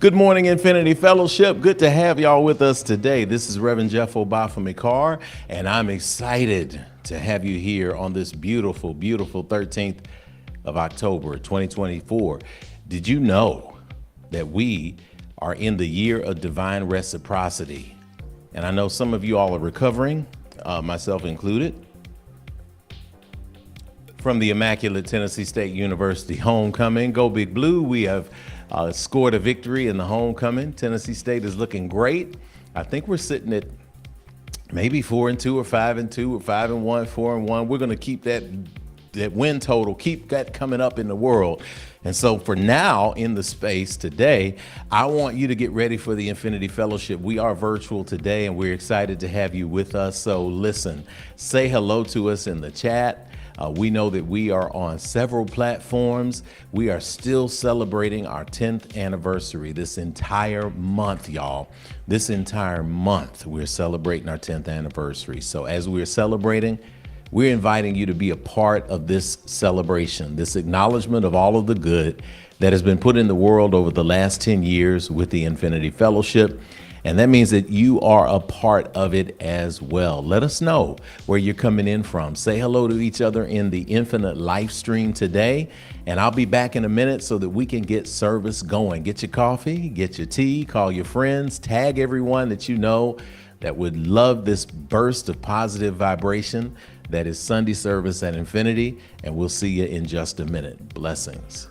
Good morning, Infinity Fellowship. Good to have y'all with us today. This is Reverend Jeff Obafemi-Carr, and I'm excited to have you here on this beautiful, beautiful 13th of October, 2024. Did you know that we are in the year of divine reciprocity? And I know some of you all are recovering, myself included, from the Immaculate Tennessee State University homecoming. Go Big Blue. We have scored a victory in the homecoming. Tennessee State is looking great. I think we're sitting at maybe 4-2 or 5-2 or 5-1, 4-1. We're going to keep that win total, keep that coming up in the world. And so for now in the space today, I want you to get ready for the Infinity Fellowship. We are virtual today and we're excited to have you with us. So listen, say hello to us in the chat. We know that we are on several platforms. We are still celebrating our 10th anniversary this entire month, y'all. This entire month, we're celebrating our 10th anniversary. So as we're celebrating, we're inviting you to be a part of this celebration, this acknowledgement of all of the good that has been put in the world over the last 10 years with the Infinity Fellowship. And that means that you are a part of it as well. Let us know where you're coming in from. Say hello to each other in the Infinite live stream today. And I'll be back in a minute so that we can get service going. Get your coffee, get your tea, call your friends, tag everyone that you know that would love this burst of positive vibration that is Sunday service at Infinity. And we'll see you in just a minute. Blessings.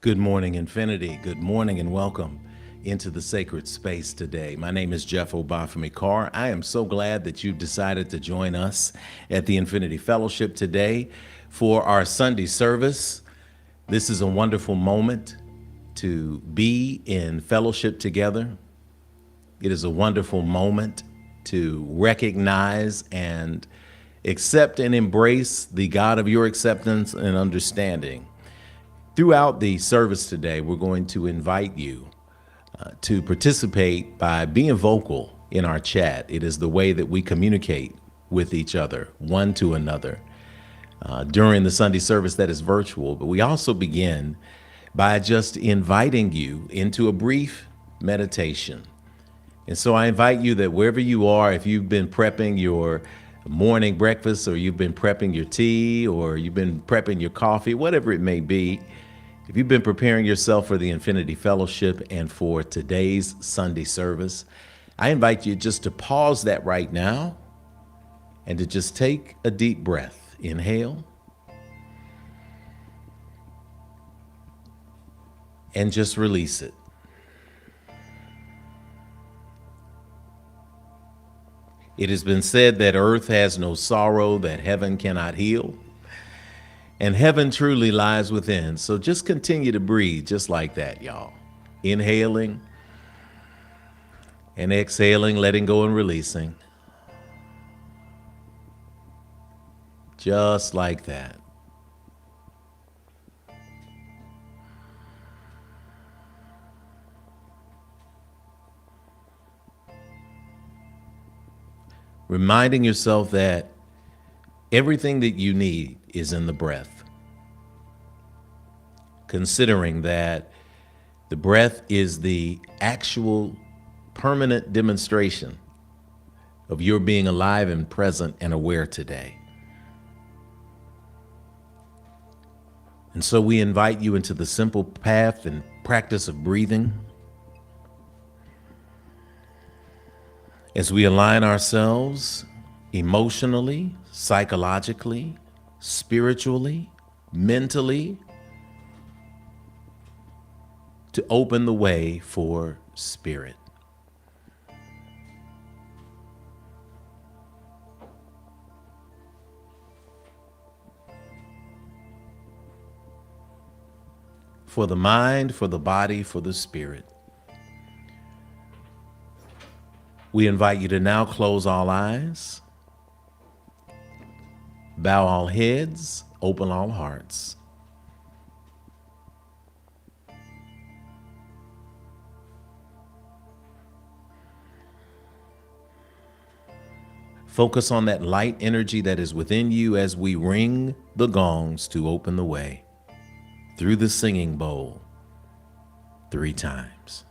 Good morning, Infinity. Good morning and welcome into the sacred space today. My name is Jeff Obafemi Carr. I am so glad that you've decided to join us at the Infinity Fellowship today for our Sunday service. This is a wonderful moment to be in fellowship together. It is a wonderful moment to recognize and accept and embrace the God of your acceptance and understanding. Throughout the service today, we're going to invite you to participate by being vocal in our chat. It is the way that we communicate with each other, one to another, during the Sunday service that is virtual. But we also begin by just inviting you into a brief meditation. And so I invite you that wherever you are, if you've been prepping your morning breakfast, or you've been prepping your tea, or you've been prepping your coffee, whatever it may be, if you've been preparing yourself for the Infinity Fellowship and for today's Sunday service, I invite you just to pause that right now and to just take a deep breath. Inhale and just release it. It has been said that earth has no sorrow that heaven cannot heal. And heaven truly lies within. So just continue to breathe just like that, y'all. Inhaling and exhaling, letting go and releasing. Just like that. Reminding yourself that everything that you need is in the breath. Considering that the breath is the actual permanent demonstration of your being alive and present and aware today. And so we invite you into the simple path and practice of breathing as we align ourselves emotionally, psychologically, spiritually, mentally, to open the way for spirit. For the mind, for the body, for the spirit. We invite you to now close all eyes, bow all heads, open all hearts. Focus on that light energy that is within you as we ring the gongs to open the way through the singing bowl 3 times.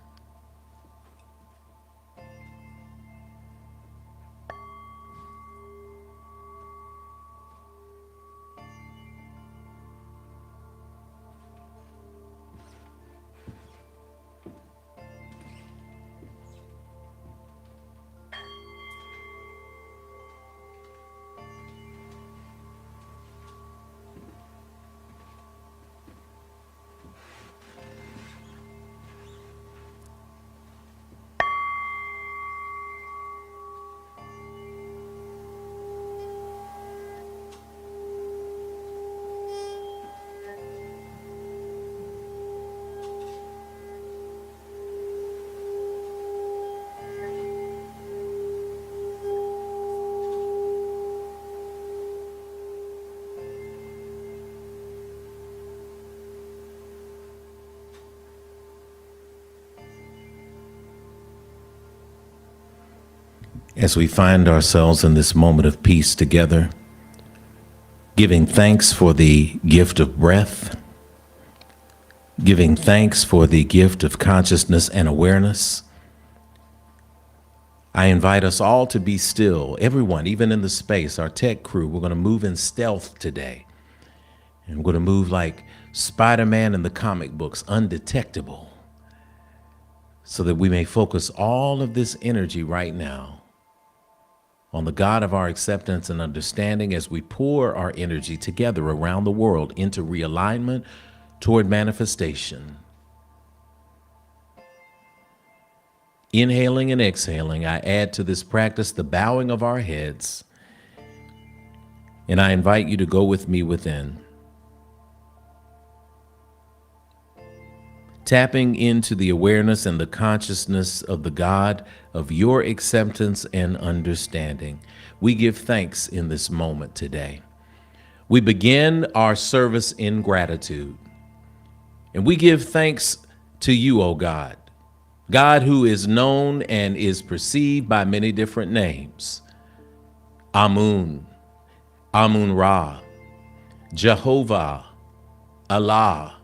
As we find ourselves in this moment of peace together, giving thanks for the gift of breath, giving thanks for the gift of consciousness and awareness, I invite us all to be still, everyone, even in the space, our tech crew. We're going to move in stealth today. And we're going to move like Spider-Man in the comic books, undetectable, so that we may focus all of this energy right now on the God of our acceptance and understanding as we pour our energy together around the world into realignment toward manifestation. Inhaling and exhaling, I add to this practice the bowing of our heads, and I invite you to go with me within. Tapping into the awareness and the consciousness of the God of your acceptance and understanding. We give thanks in this moment today. We begin our service in gratitude, and we give thanks to you, O God. God who is known and is perceived by many different names. Amun, Amun-Ra, Jehovah, Allah,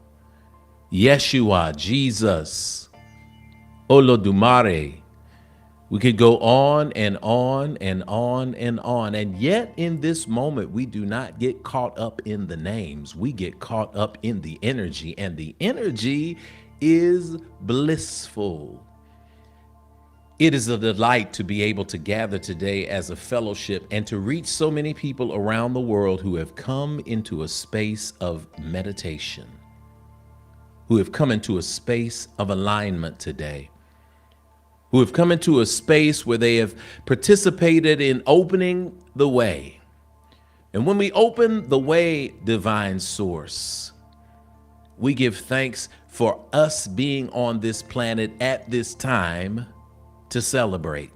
Yeshua, Jesus, Olodumare. We could go on and on and on and on. And yet in this moment, we do not get caught up in the names. We get caught up in the energy, and the energy is blissful. It is a delight to be able to gather today as a fellowship and to reach so many people around the world who have come into a space of meditation, who have come into a space of alignment today, who have come into a space where they have participated in opening the way. And when we open the way, divine source, we give thanks for us being on this planet at this time to celebrate.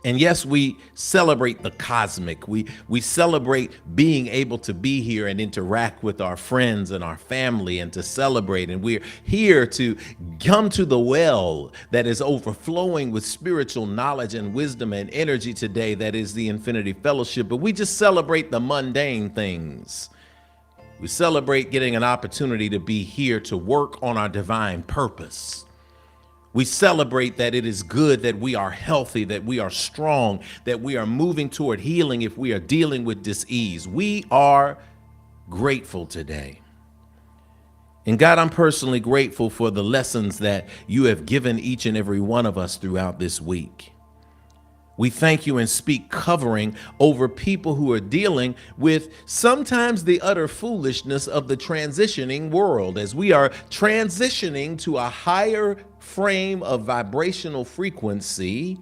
And yes, we celebrate the cosmic. We celebrate being able to be here and interact with our friends and our family and to celebrate. And we're here to come to the well that is overflowing with spiritual knowledge and wisdom and energy today, that is the Infinity Fellowship. But we just celebrate the mundane things. We celebrate getting an opportunity to be here to work on our divine purpose. We celebrate that it is good that we are healthy, that we are strong, that we are moving toward healing if we are dealing with dis-ease. We are grateful today. And God, I'm personally grateful for the lessons that you have given each and every one of us throughout this week. We thank you and speak covering over people who are dealing with sometimes the utter foolishness of the transitioning world. As we are transitioning to a higher frame of vibrational frequency,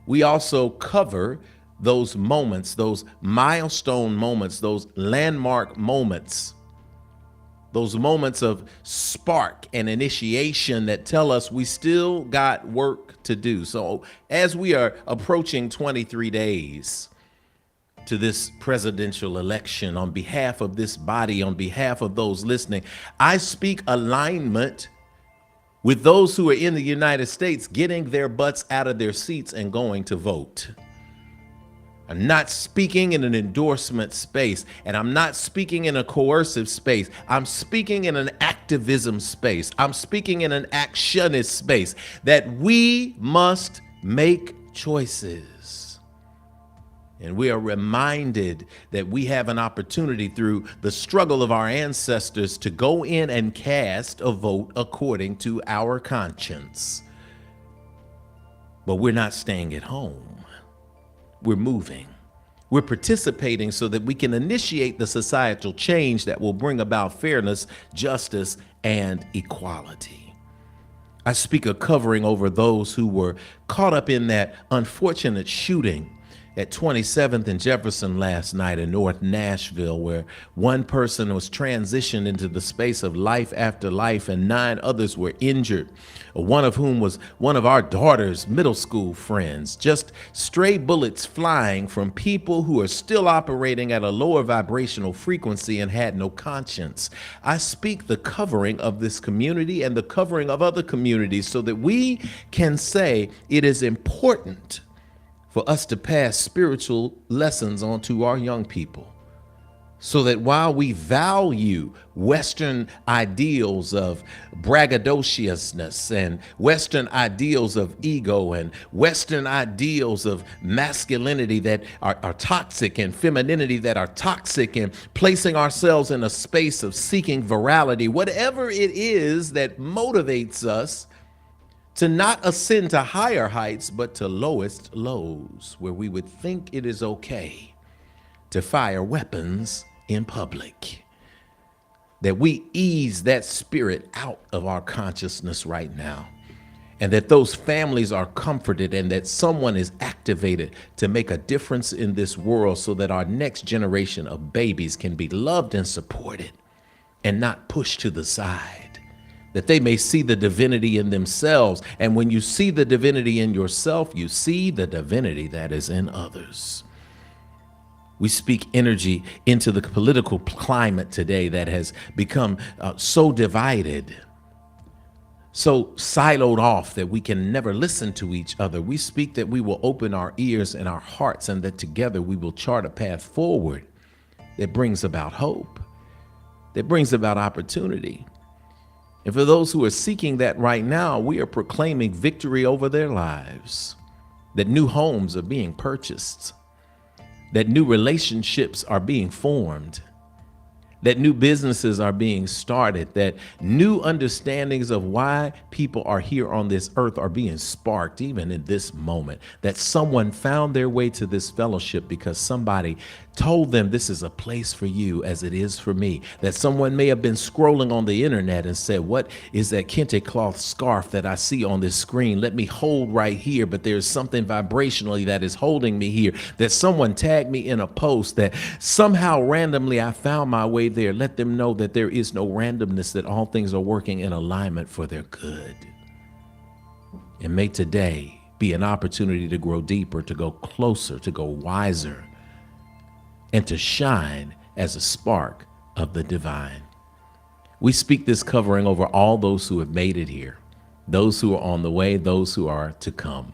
we also cover those moments, those milestone moments, those landmark moments, those moments of spark and initiation that tell us we still got work to do. So as we are approaching 23 days to this presidential election, on behalf of this body, on behalf of those listening, I speak alignment with those who are in the United States getting their butts out of their seats and going to vote. I'm not speaking in an endorsement space, and I'm not speaking in a coercive space. I'm speaking in an activism space. I'm speaking in an actionist space, that we must make choices. And we are reminded that we have an opportunity through the struggle of our ancestors to go in and cast a vote according to our conscience. But we're not staying at home. We're moving. We're participating so that we can initiate the societal change that will bring about fairness, justice, and equality. I speak a covering over those who were caught up in that unfortunate shooting at 27th and Jefferson last night in North Nashville, where one person was transitioned into the space of life after life and 9 others were injured, one of whom was one of our daughter's middle school friends. Just stray bullets flying from people who are still operating at a lower vibrational frequency and had no conscience. I speak the covering of this community and the covering of other communities so that we can say it is important for us to pass spiritual lessons on to our young people, so that while we value Western ideals of braggadociousness and Western ideals of ego and Western ideals of masculinity that are toxic and femininity that are toxic, and placing ourselves in a space of seeking virality, whatever it is that motivates us to not ascend to higher heights, but to lowest lows, where we would think it is okay to fire weapons in public. that we ease that spirit out of our consciousness right now, and that those families are comforted, and that someone is activated to make a difference in this world so that our next generation of babies can be loved and supported and not pushed to the side, that they may see the divinity in themselves. And when you see the divinity in yourself, you see the divinity that is in others. We speak energy into the political climate today that has become so divided, so siloed off that we can never listen to each other. We speak that we will open our ears and our hearts, and that together we will chart a path forward that brings about hope, that brings about opportunity. And for those who are seeking that right now, we are proclaiming victory over their lives, that new homes are being purchased, that new relationships are being formed, that new businesses are being started, that new understandings of why people are here on this earth are being sparked even in this moment, that someone found their way to this fellowship because somebody told them this is a place for you as it is for me, that someone may have been scrolling on the internet and said, what is that kente cloth scarf that I see on this screen? Let me hold right here, but there's something vibrationally that is holding me here, that someone tagged me in a post, that somehow randomly I found my way there. Let them know that there is no randomness, that all things are working in alignment for their good. And may today be an opportunity to grow deeper, to go closer, to go wiser, and to shine as a spark of the divine. We speak this covering over all those who have made it here, those who are on the way, those who are to come.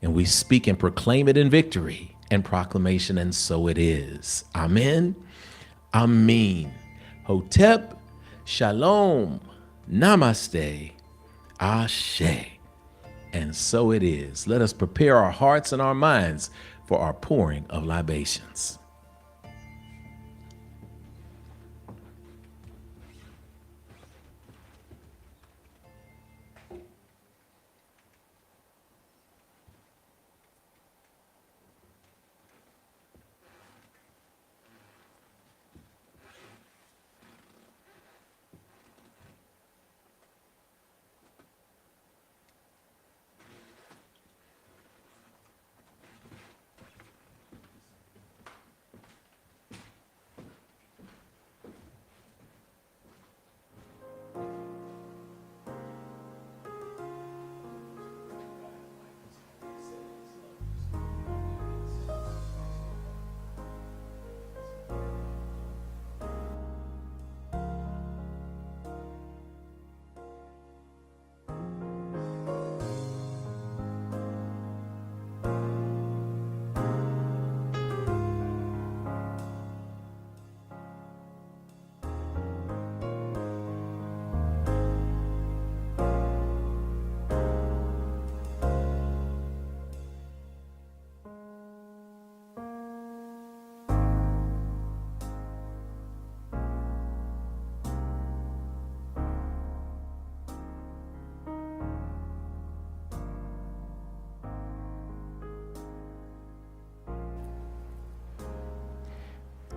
And we speak and proclaim it in victory and proclamation, and so it is. Amen. Amen. Hotep, Shalom, Namaste, Ashe. And so it is. Let us prepare our hearts and our minds for our pouring of libations.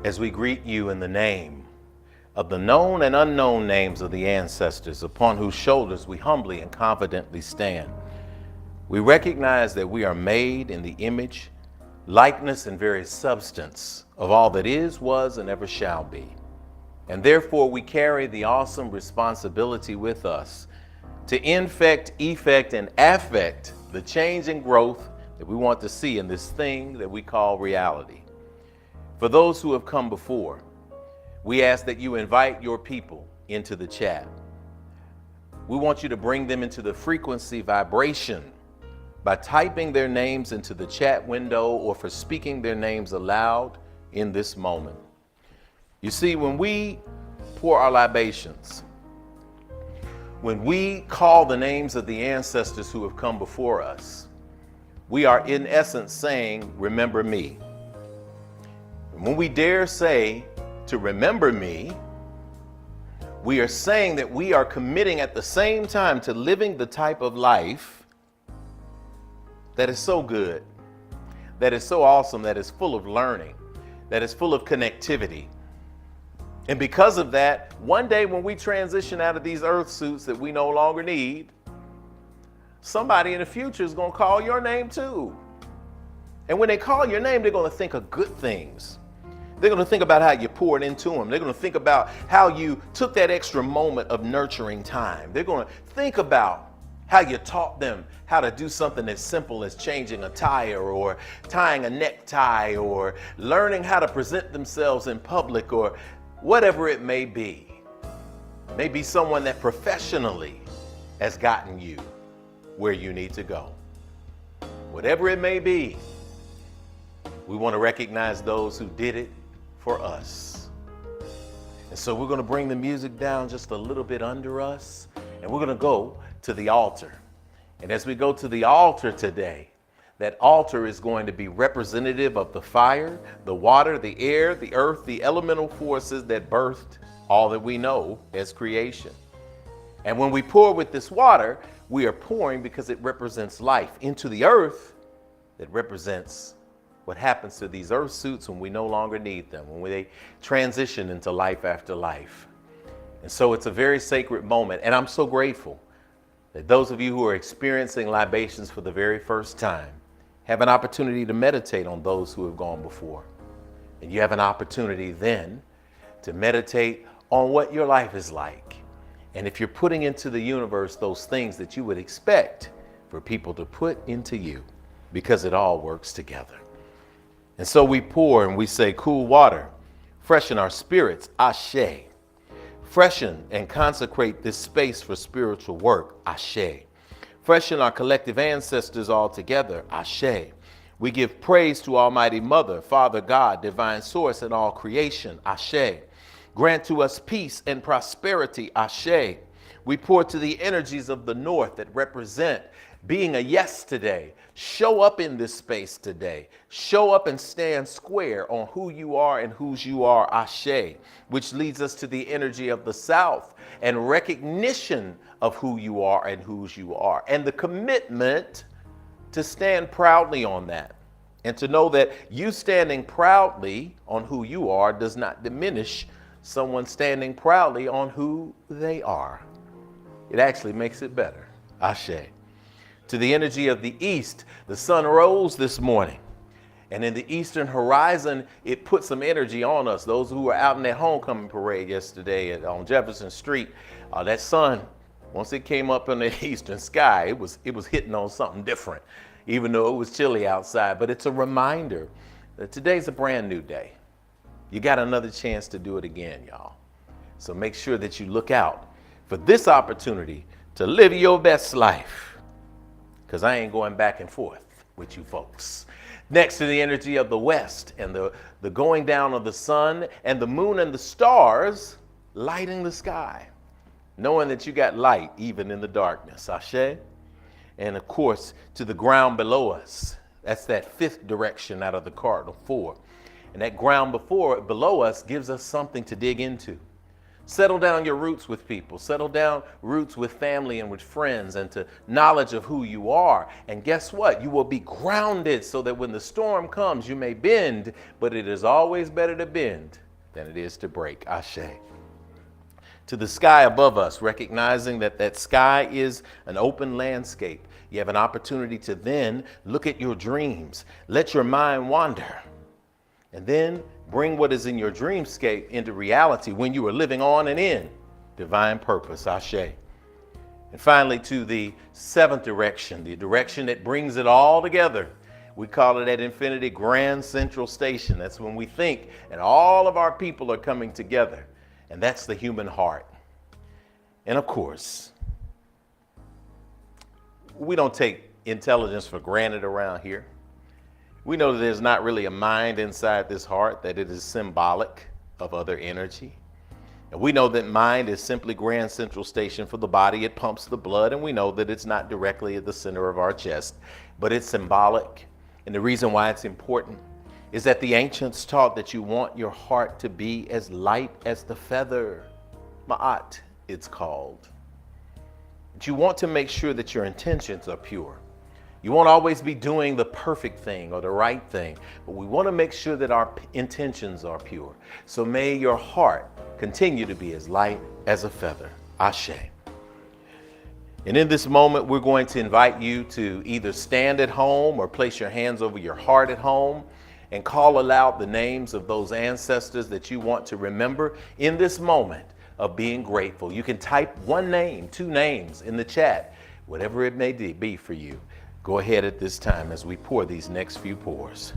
As we greet you in the name of the known and unknown names of the ancestors upon whose shoulders we humbly and confidently stand, we recognize that we are made in the image, likeness, and very substance of all that is, was, and ever shall be. And therefore we carry the awesome responsibility with us to infect, effect, and affect the change and growth that we want to see in this thing that we call reality. For those who have come before, we ask that you invite your people into the chat. We want you to bring them into the frequency vibration by typing their names into the chat window or for speaking their names aloud in this moment. You see, when we pour our libations, when we call the names of the ancestors who have come before us, we are in essence saying, remember me. When we dare say to remember me, we are saying that we are committing at the same time to living the type of life that is so good, that is so awesome, that is full of learning, that is full of connectivity, And because of that, one day when we transition out of these earth suits that we no longer need, somebody in the future is going to call your name too. And when they call your name, they're going to think of good things. They're going to think about how you poured into them. They're going to think about how you took that extra moment of nurturing time. They're going to think about how you taught them how to do something as simple as changing a tire or tying a necktie or learning how to present themselves in public or whatever it may be. Maybe someone that professionally has gotten you where you need to go. Whatever it may be, we want to recognize those who did it for us. And so we're going to bring the music down just a little bit under us, and we're going to go to the altar. And as we go to the altar today, that altar is going to be representative of the fire, the water, the air, the earth, the elemental forces that birthed all that we know as creation. And when we pour with this water, we are pouring because it represents life into the earth that represents what happens to these earth suits when we no longer need them, when they transition into life after life. And so it's a very sacred moment. And I'm so grateful that those of you who are experiencing libations for the very first time have an opportunity to meditate on those who have gone before. And you have an opportunity then to meditate on what your life is like. And if you're putting into the universe those things that you would expect for people to put into you, because it all works together. And so we pour and we say, cool water, freshen our spirits, ashe. Freshen and consecrate this space for spiritual work, ashe. Freshen our collective ancestors all together, ashe. We give praise to Almighty Mother, Father God, Divine Source, and all creation, ashe. Grant to us peace and prosperity, ashe. We pour to the energies of the North that represent being a yes today. Show up in this space today. Show up and stand square on who you are and whose you are, ashe, which leads us to the energy of the South and recognition of who you are and whose you are, and the commitment to stand proudly on that, and to know that you standing proudly on who you are does not diminish someone standing proudly on who they are. It actually makes it better, ashe. To the energy of the East, the sun rose this morning, and in the eastern horizon, it put some energy on us. Those who were out in that homecoming parade yesterday on Jefferson Street, that sun, once it came up in the eastern sky, it was hitting on something different, even though it was chilly outside. But it's a reminder that today's a brand new day. You got another chance to do it again, y'all. So make sure that you look out for this opportunity to live your best life, because I ain't going back and forth with you folks. Next to the energy of the West and the going down of the sun and the moon and the stars lighting the sky, knowing that you got light even in the darkness, ashe. And of course, to the ground below us, that's that fifth direction out of the cardinal four. And that ground below us gives us something to dig into. Settle down your roots with people. Settle down roots with family and with friends, and to knowledge of who you are. And guess what? You will be grounded so that when the storm comes, you may bend, but it is always better to bend than it is to break. Ashe. To the sky above us, recognizing that that sky is an open landscape. You have an opportunity to then look at your dreams. Let your mind wander. And then bring what is in your dreamscape into reality when you are living on and in divine purpose, ashe. And finally, to the seventh direction, the direction that brings it all together. We call it at Infinity Grand Central Station. That's when we think and all of our people are coming together. And that's the human heart. And of course, we don't take intelligence for granted around here. We know that there's not really a mind inside this heart, that it is symbolic of other energy. And we know that mind is simply Grand Central Station for the body. It pumps the blood, and we know that it's not directly at the center of our chest, but it's symbolic. And the reason why it's important is that the ancients taught that you want your heart to be as light as the feather. Ma'at, it's called. But you want to make sure that your intentions are pure. You won't always be doing the perfect thing or the right thing, but we want to make sure that our intentions are pure. So may your heart continue to be as light as a feather. Ashe. And in this moment, we're going to invite you to either stand at home or place your hands over your heart at home and call aloud the names of those ancestors that you want to remember in this moment of being grateful. You can type one name, two names in the chat, whatever it may be for you. Go ahead at this time as we pour these next few pours.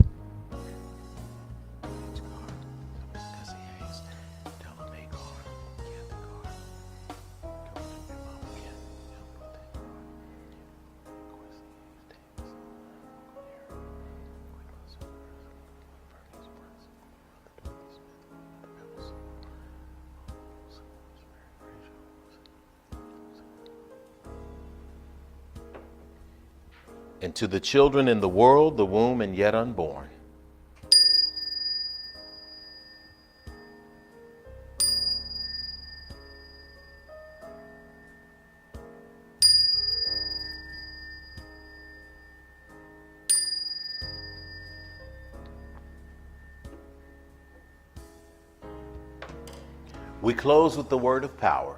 And to the children in the world, the womb and yet unborn. We close with the word of power.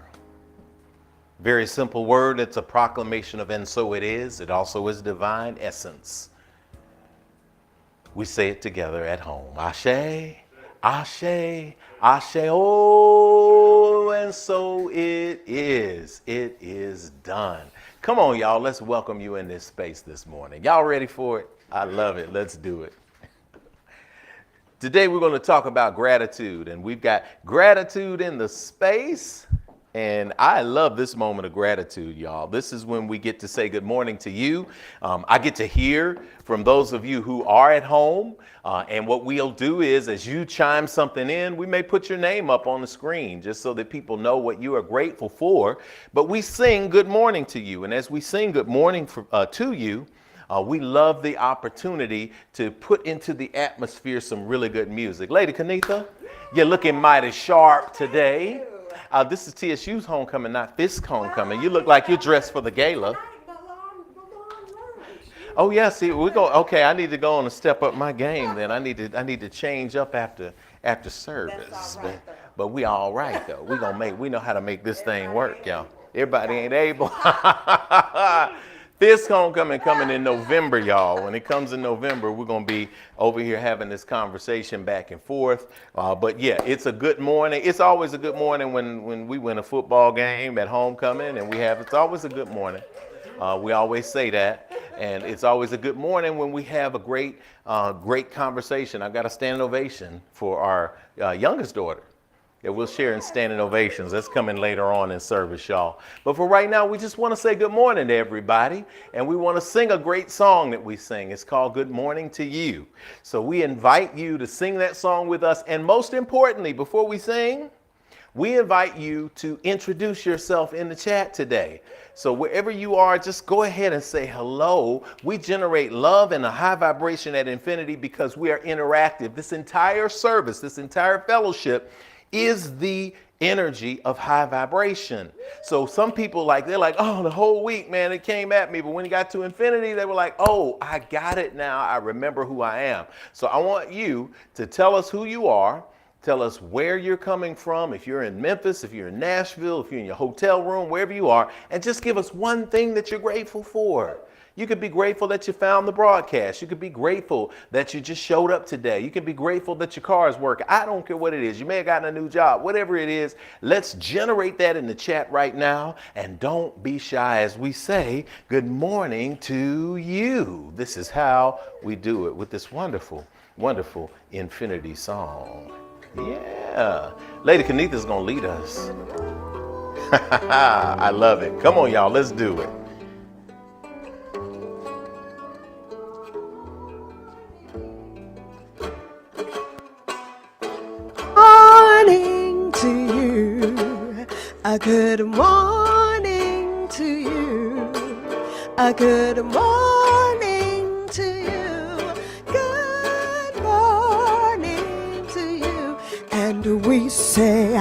Very simple word. It's a proclamation of and so it is. It also is divine essence. We say it together at home. Ashe, Ashe, Ashe. Oh, and so it is. It is done. Come on, y'all. Let's welcome you in this space this morning. Y'all ready for it? I love it. Let's do it. Today we're going to talk about gratitude, and we've got gratitude in the space. And I love this moment of gratitude, y'all. This is when we get to say good morning to you. I get to hear from those of you who are at home. And what we'll do is, as you chime something in, we may put your name up on the screen just so that people know what you are grateful for. But we sing good morning to you. And as we sing good morning to you, we love the opportunity to put into the atmosphere some really good music. Lady Kanitha, you're looking mighty sharp today. This is TSU's homecoming, not Fisk homecoming. You look like you're dressed for the gala. Oh yeah, see, we go. Okay, I need to go on and step up my game. Then I need to change up after service. But we all right though. We know how to make this thing work, y'all. Everybody ain't able. Fisk homecoming coming in November, y'all. When it comes in November, we're going to be over here having this conversation back and forth. But yeah, it's a good morning. It's always a good morning when we win a football game at homecoming, and it's always a good morning. We always say that. And it's always a good morning when we have a great conversation. I've got a standing ovation for our youngest daughter. Yeah, we'll share in standing ovations. That's coming later on in service, y'all. But for right now, we just want to say good morning to everybody. And we want to sing a great song that we sing. It's called Good Morning to You. So we invite you to sing that song with us. And most importantly, before we sing, we invite you to introduce yourself in the chat today. So wherever you are, just go ahead and say hello. We generate love and a high vibration at infinity because we are interactive. This entire service, this entire fellowship is the energy of high vibration. So some people they're like, oh, the whole week, man, it came at me. But when it got to infinity, they were like, oh, I got it now. I remember who I am. So I want you to tell us who you are. Tell us where you're coming from. If you're in Memphis, if you're in Nashville, if you're in your hotel room, wherever you are, and just give us one thing that you're grateful for. You could be grateful that you found the broadcast. You could be grateful that you just showed up today. You could be grateful that your car is working. I don't care what it is. You may have gotten a new job. Whatever it is, let's generate that in the chat right now. And don't be shy as we say good morning to you. This is how we do it with this wonderful, wonderful infinity song. Yeah. Lady Kanitha's going to lead us. I love it. Come on, y'all. Let's do it. Morning to you. A good morning to you. A good morning to you. Good morning to you. And we say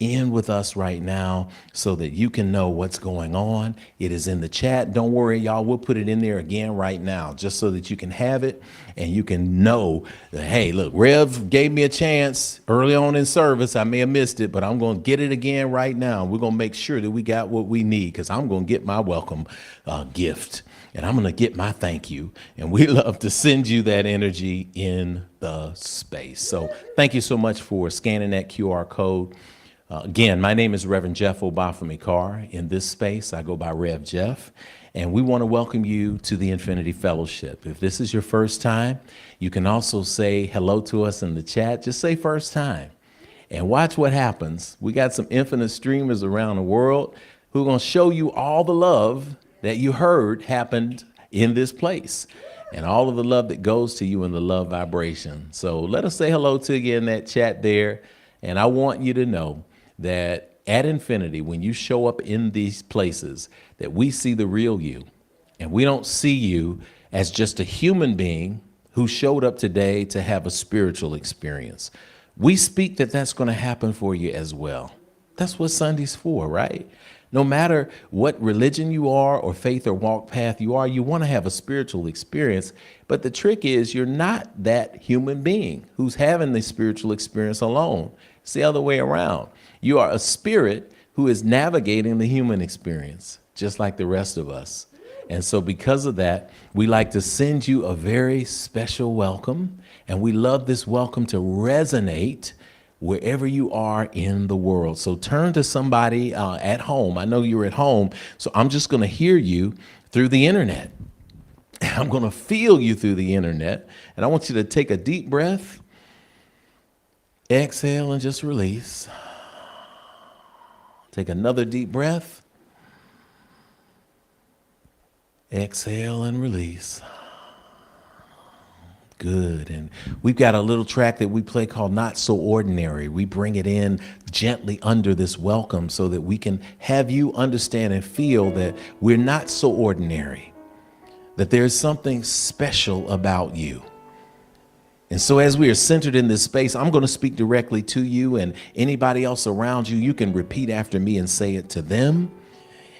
in with us right now so that you can know what's going on. It is in the chat. Don't worry, y'all. We'll put it in there again right now just so that you can have it and you can know that, hey, look, Rev gave me a chance early on in service. I may have missed it, but I'm going to get it again right now. We're going to make sure that we got what we need because I'm going to get my welcome gift. And I'm going to get my thank you. And we love to send you that energy in the space. So thank you so much for scanning that QR code. Again, my name is Reverend Jeff Obafemi Carr. In this space, I go by Rev Jeff. And we want to welcome you to the Infinity Fellowship. If this is your first time, you can also say hello to us in the chat. Just say first time. And watch what happens. We got some infinite streamers around the world who are going to show you all the love that you heard happened in this place and all of the love that goes to you in the love vibration. So let us say hello to you in that chat there. And I want you to know that at Infinity, when you show up in these places, that we see the real you. And we don't see you as just a human being who showed up today to have a spiritual experience. We speak that that's going to happen for you as well. That's what Sunday's for, right? No matter what religion you are or faith or walk path you are, you want to have a spiritual experience. But the trick is you're not that human being who's having the spiritual experience alone. It's the other way around. You are a spirit who is navigating the human experience, just like the rest of us. And so because of that, we like to send you a very special welcome. And we love this welcome to resonate wherever you are in the world. So turn to somebody at home. I know you're at home, so I'm just going to hear you through the internet. I'm going to feel you through the internet. And I want you to take a deep breath, exhale, and just release. Take another deep breath, exhale, and release. Good. And we've got a little track that we play called Not So Ordinary. We bring it in gently under this welcome so that we can have you understand and feel that we're not so ordinary, that there's something special about you. And so as we are centered in this space, I'm going to speak directly to you, and anybody else around you, you can repeat after me and say it to them.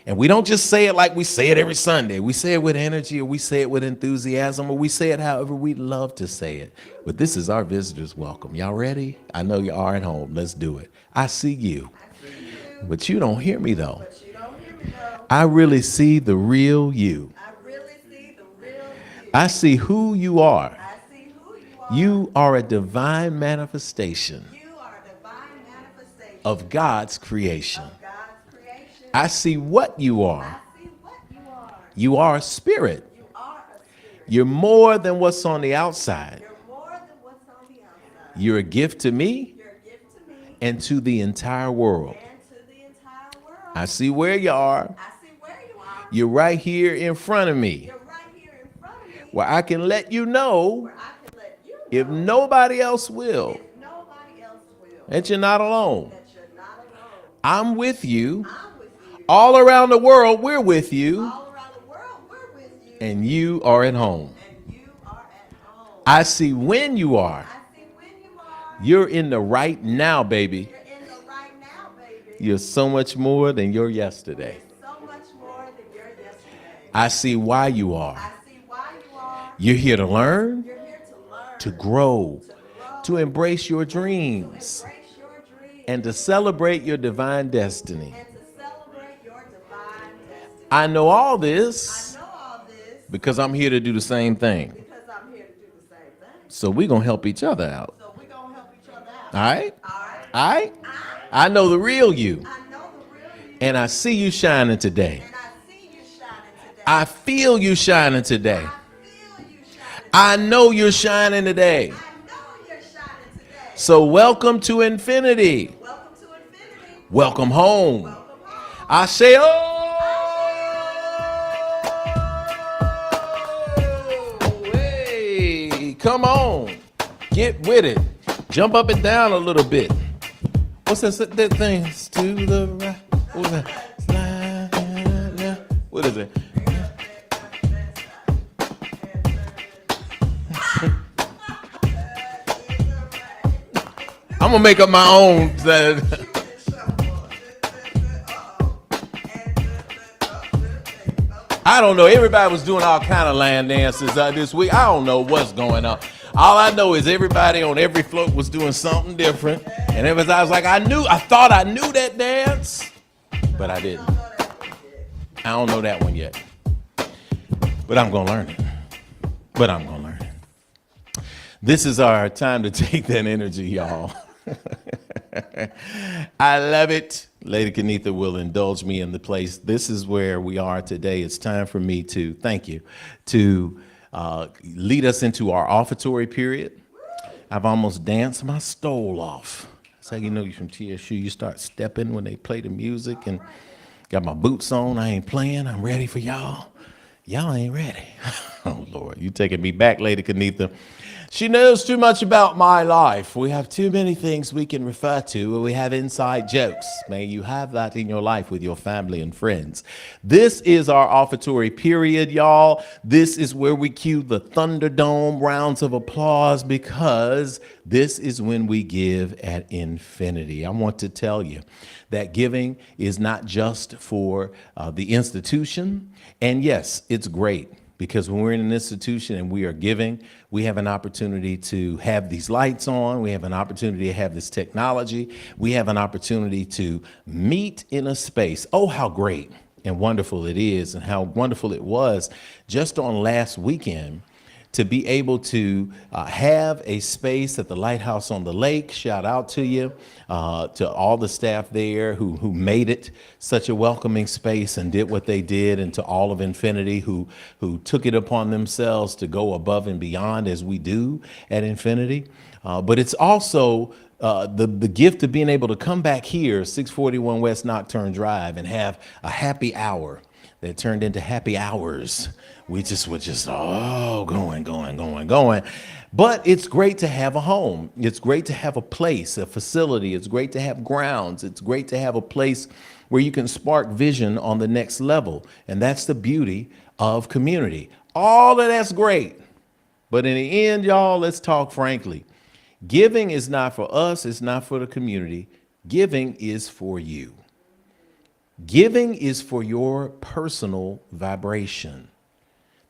And we don't just say it like we say it every Sunday. We say it with energy, or we say it with enthusiasm, or we say it however we love to say it. But this is our visitors' welcome. Y'all ready? I know you are at home. Let's do it. I see you. But you don't hear me, though. I really see the real you. I see who you are. You are a divine manifestation of God's creation. I see what you are. You are a spirit. You're more than what's on the outside. You're a gift to me and to the entire world. I see where you are. You're right here in front of me, where I can let you know, if nobody else will, that you're not alone. I'm with you. All around the world, we're with you. And you are at home. I see when you are. You're in the right now, baby. You're so much more than your yesterday. I see why you are. You're here to learn, to grow, to embrace your dreams, and to celebrate your divine destiny. I know all this because I'm here to do the same thing. So we're going to help each other out. All right? All right? I know the real you. And I see you shining today. I feel you shining today. I know you're shining today. So welcome to Infinity. Welcome home. I say, oh. Come on, get with it. Jump up and down a little bit. What's that thing? To the right. What's that? Slide. What is it? I'm gonna make up my own. I don't know. Everybody was doing all kind of line dances this week. I don't know what's going on. All I know is everybody on every float was doing something different. And I was like, I thought I knew that dance, but I didn't. I don't know that one yet. But I'm going to learn it. This is our time to take that energy, y'all. I love it. Lady Kenitha will indulge me in the place. This is where we are today. It's time for me to, thank you, to lead us into our offertory period. I've almost danced my stole off. That's how you know you're from TSU. You start stepping when they play the music, and got my boots on. I ain't playing. I'm ready for y'all. Y'all ain't ready. Oh, Lord, you taking me back, Lady Kenitha. She knows too much about my life. We have too many things we can refer to. We have inside jokes. May you have that in your life with your family and friends. This is our offertory period, y'all. This is where we cue the Thunderdome rounds of applause, because this is when we give at infinity. I want to tell you that giving is not just for the institution. And yes, it's great, because when we're in an institution and we are giving, we have an opportunity to have these lights on. We have an opportunity to have this technology. We have an opportunity to meet in a space. Oh, how great and wonderful it is, and how wonderful it was just on last weekend to be able to have a space at the Lighthouse on the Lake. Shout out to you, to all the staff there who made it such a welcoming space and did what they did, and to all of Infinity who took it upon themselves to go above and beyond, as we do at Infinity. But it's also the gift of being able to come back here, 641 West Nocturne Drive, and have a happy hour that turned into happy hours. We just were going. But it's great to have a home. It's great to have a place, a facility. It's great to have grounds. It's great to have a place where you can spark vision on the next level. And that's the beauty of community. All of that's great. But in the end, y'all, let's talk frankly. Giving is not for us. It's not for the community. Giving is for you. Giving is for your personal vibration.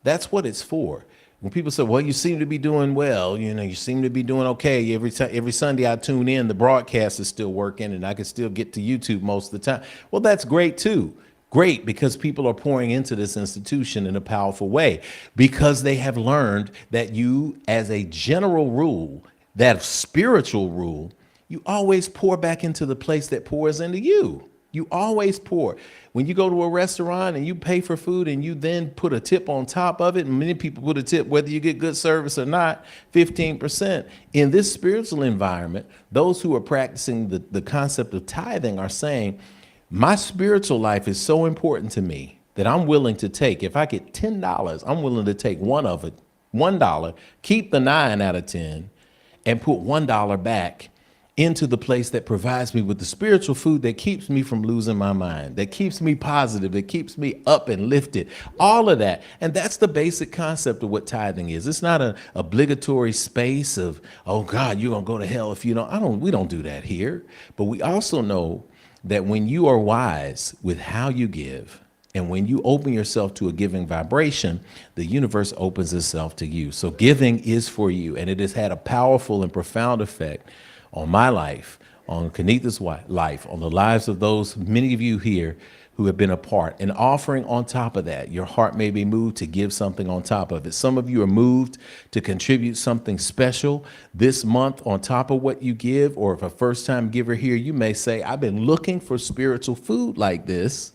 That's what it's for. When people say, well, you seem to be doing well, you seem to be doing okay. Every Sunday I tune in, the broadcast is still working, and I can still get to YouTube most of the time. Well, that's great too. Great, because people are pouring into this institution in a powerful way, because they have learned that you, as a general rule, that spiritual rule, you always pour back into the place that pours into you. You always pour. When you go to a restaurant and you pay for food and you then put a tip on top of it, and many people put a tip, whether you get good service or not, 15%. In this spiritual environment, those who are practicing the concept of tithing are saying, my spiritual life is so important to me that I'm willing to take, if I get $10, I'm willing to take one of it, $1, keep the 9 out of 10, and put $1 back into the place that provides me with the spiritual food that keeps me from losing my mind, that keeps me positive, that keeps me up and lifted, all of that. And that's the basic concept of what tithing is. It's not an obligatory space of, oh God, you're gonna go to hell if you don't. We don't do that here. But we also know that when you are wise with how you give, and when you open yourself to a giving vibration, the universe opens itself to you. So giving is for you, and it has had a powerful and profound effect on my life, on Kenitha's life, on the lives of those, many of you here who have been a part. And offering on top of that, your heart may be moved to give something on top of it. Some of you are moved to contribute something special this month on top of what you give. Or if a first-time giver here, you may say, I've been looking for spiritual food like this,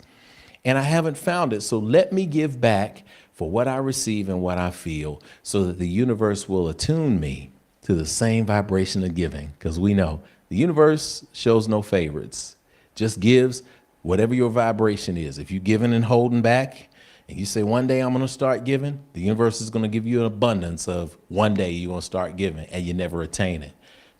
and I haven't found it. So let me give back for what I receive and what I feel, so that the universe will attune me to the same vibration of giving, because we know the universe shows no favorites, just gives whatever your vibration is. If you're giving and holding back, and you say, one day I'm going to start giving, the universe is going to give you an abundance of one day you're going to start giving, and you never attain it.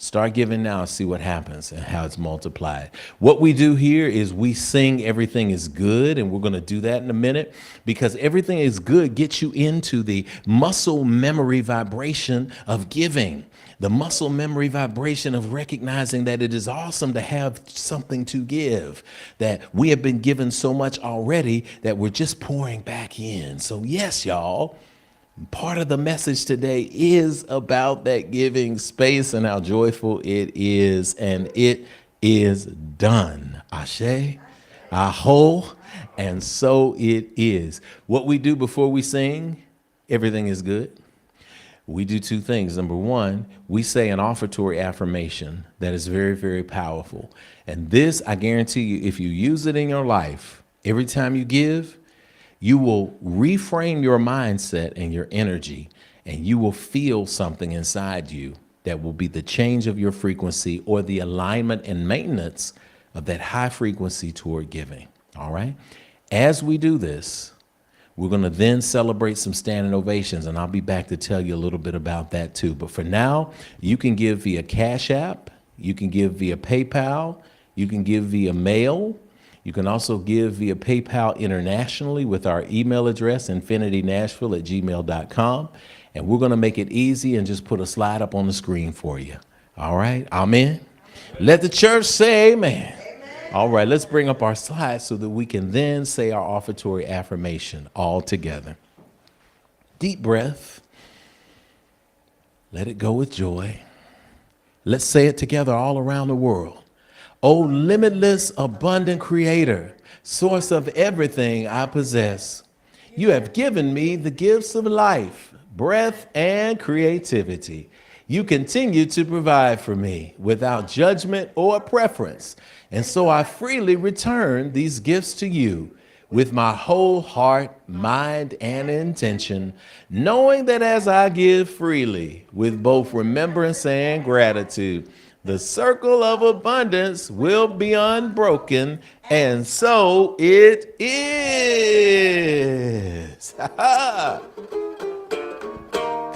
Start giving now, see what happens and how it's multiplied. What we do here is we sing Everything is Good, and we're going to do that in a minute, because everything is good gets you into the muscle memory vibration of giving, the muscle memory vibration of recognizing that it is awesome to have something to give, that we have been given so much already that we're just pouring back in. So yes, y'all. Part of the message today is about that giving space and how joyful it is, and it is done. Ashe, aho, and so it is. What we do before we sing, Everything is Good. We do two things. Number one, we say an offertory affirmation that is very, very powerful. And this, I guarantee you, if you use it in your life, every time you give, you will reframe your mindset and your energy, and you will feel something inside you that will be the change of your frequency or the alignment and maintenance of that high frequency toward giving. All right. As we do this, we're going to then celebrate some standing ovations, and I'll be back to tell you a little bit about that too. But for now, you can give via Cash App, you can give via PayPal, you can give via mail. You can also give via PayPal internationally with our email address, infinitynashville@gmail.com. And we're going to make it easy and just put a slide up on the screen for you. All right. Amen. Let the church say amen. All right. Let's bring up our slides so that we can then say our offertory affirmation all together. Deep breath. Let it go with joy. Let's say it together all around the world. O limitless, abundant creator, source of everything I possess, you have given me the gifts of life, breath, and creativity. You continue to provide for me without judgment or preference. And so I freely return these gifts to you with my whole heart, mind, and intention, knowing that as I give freely with both remembrance and gratitude, the circle of abundance will be unbroken, and so it is.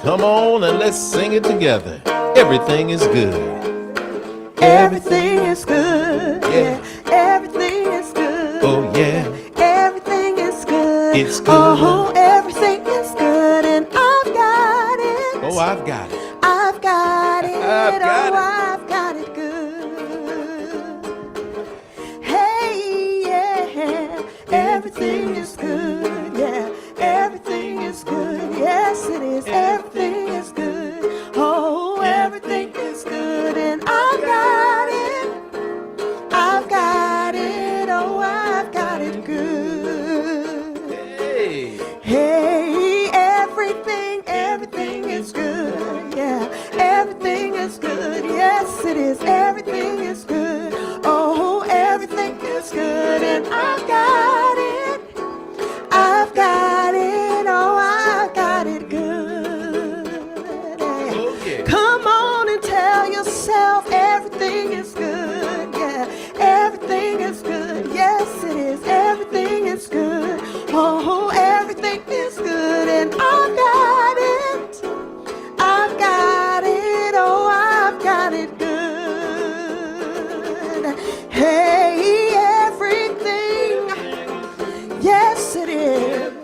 Come on and let's sing it together. Everything is good. Everything is good. Yeah. Everything is good. Oh, yeah. Everything is good. It's good. Oh, everything is good, and I've got it. Oh, I've got it. I've got it. I've got it. I've got it good. Hey, yeah. Everything is good. Yeah. Everything is good. Yes, it is. Everything is good. Oh, everything is good, and I've got it. I've got it. Oh, I've got it good. Hey. Hey, everything is good. Yeah, everything is good. Yes, it is. Everything is good. Oh, everything is good, and I've got it. I've got it. Oh, I've got it good. Okay. Come on and tell yourself everything is good. Yeah, everything is good. Yes, it is. Everything is good. Oh, everything is good, and I've got it. I've got it. Oh, I've got it good. Hey, everything. Yes, it is.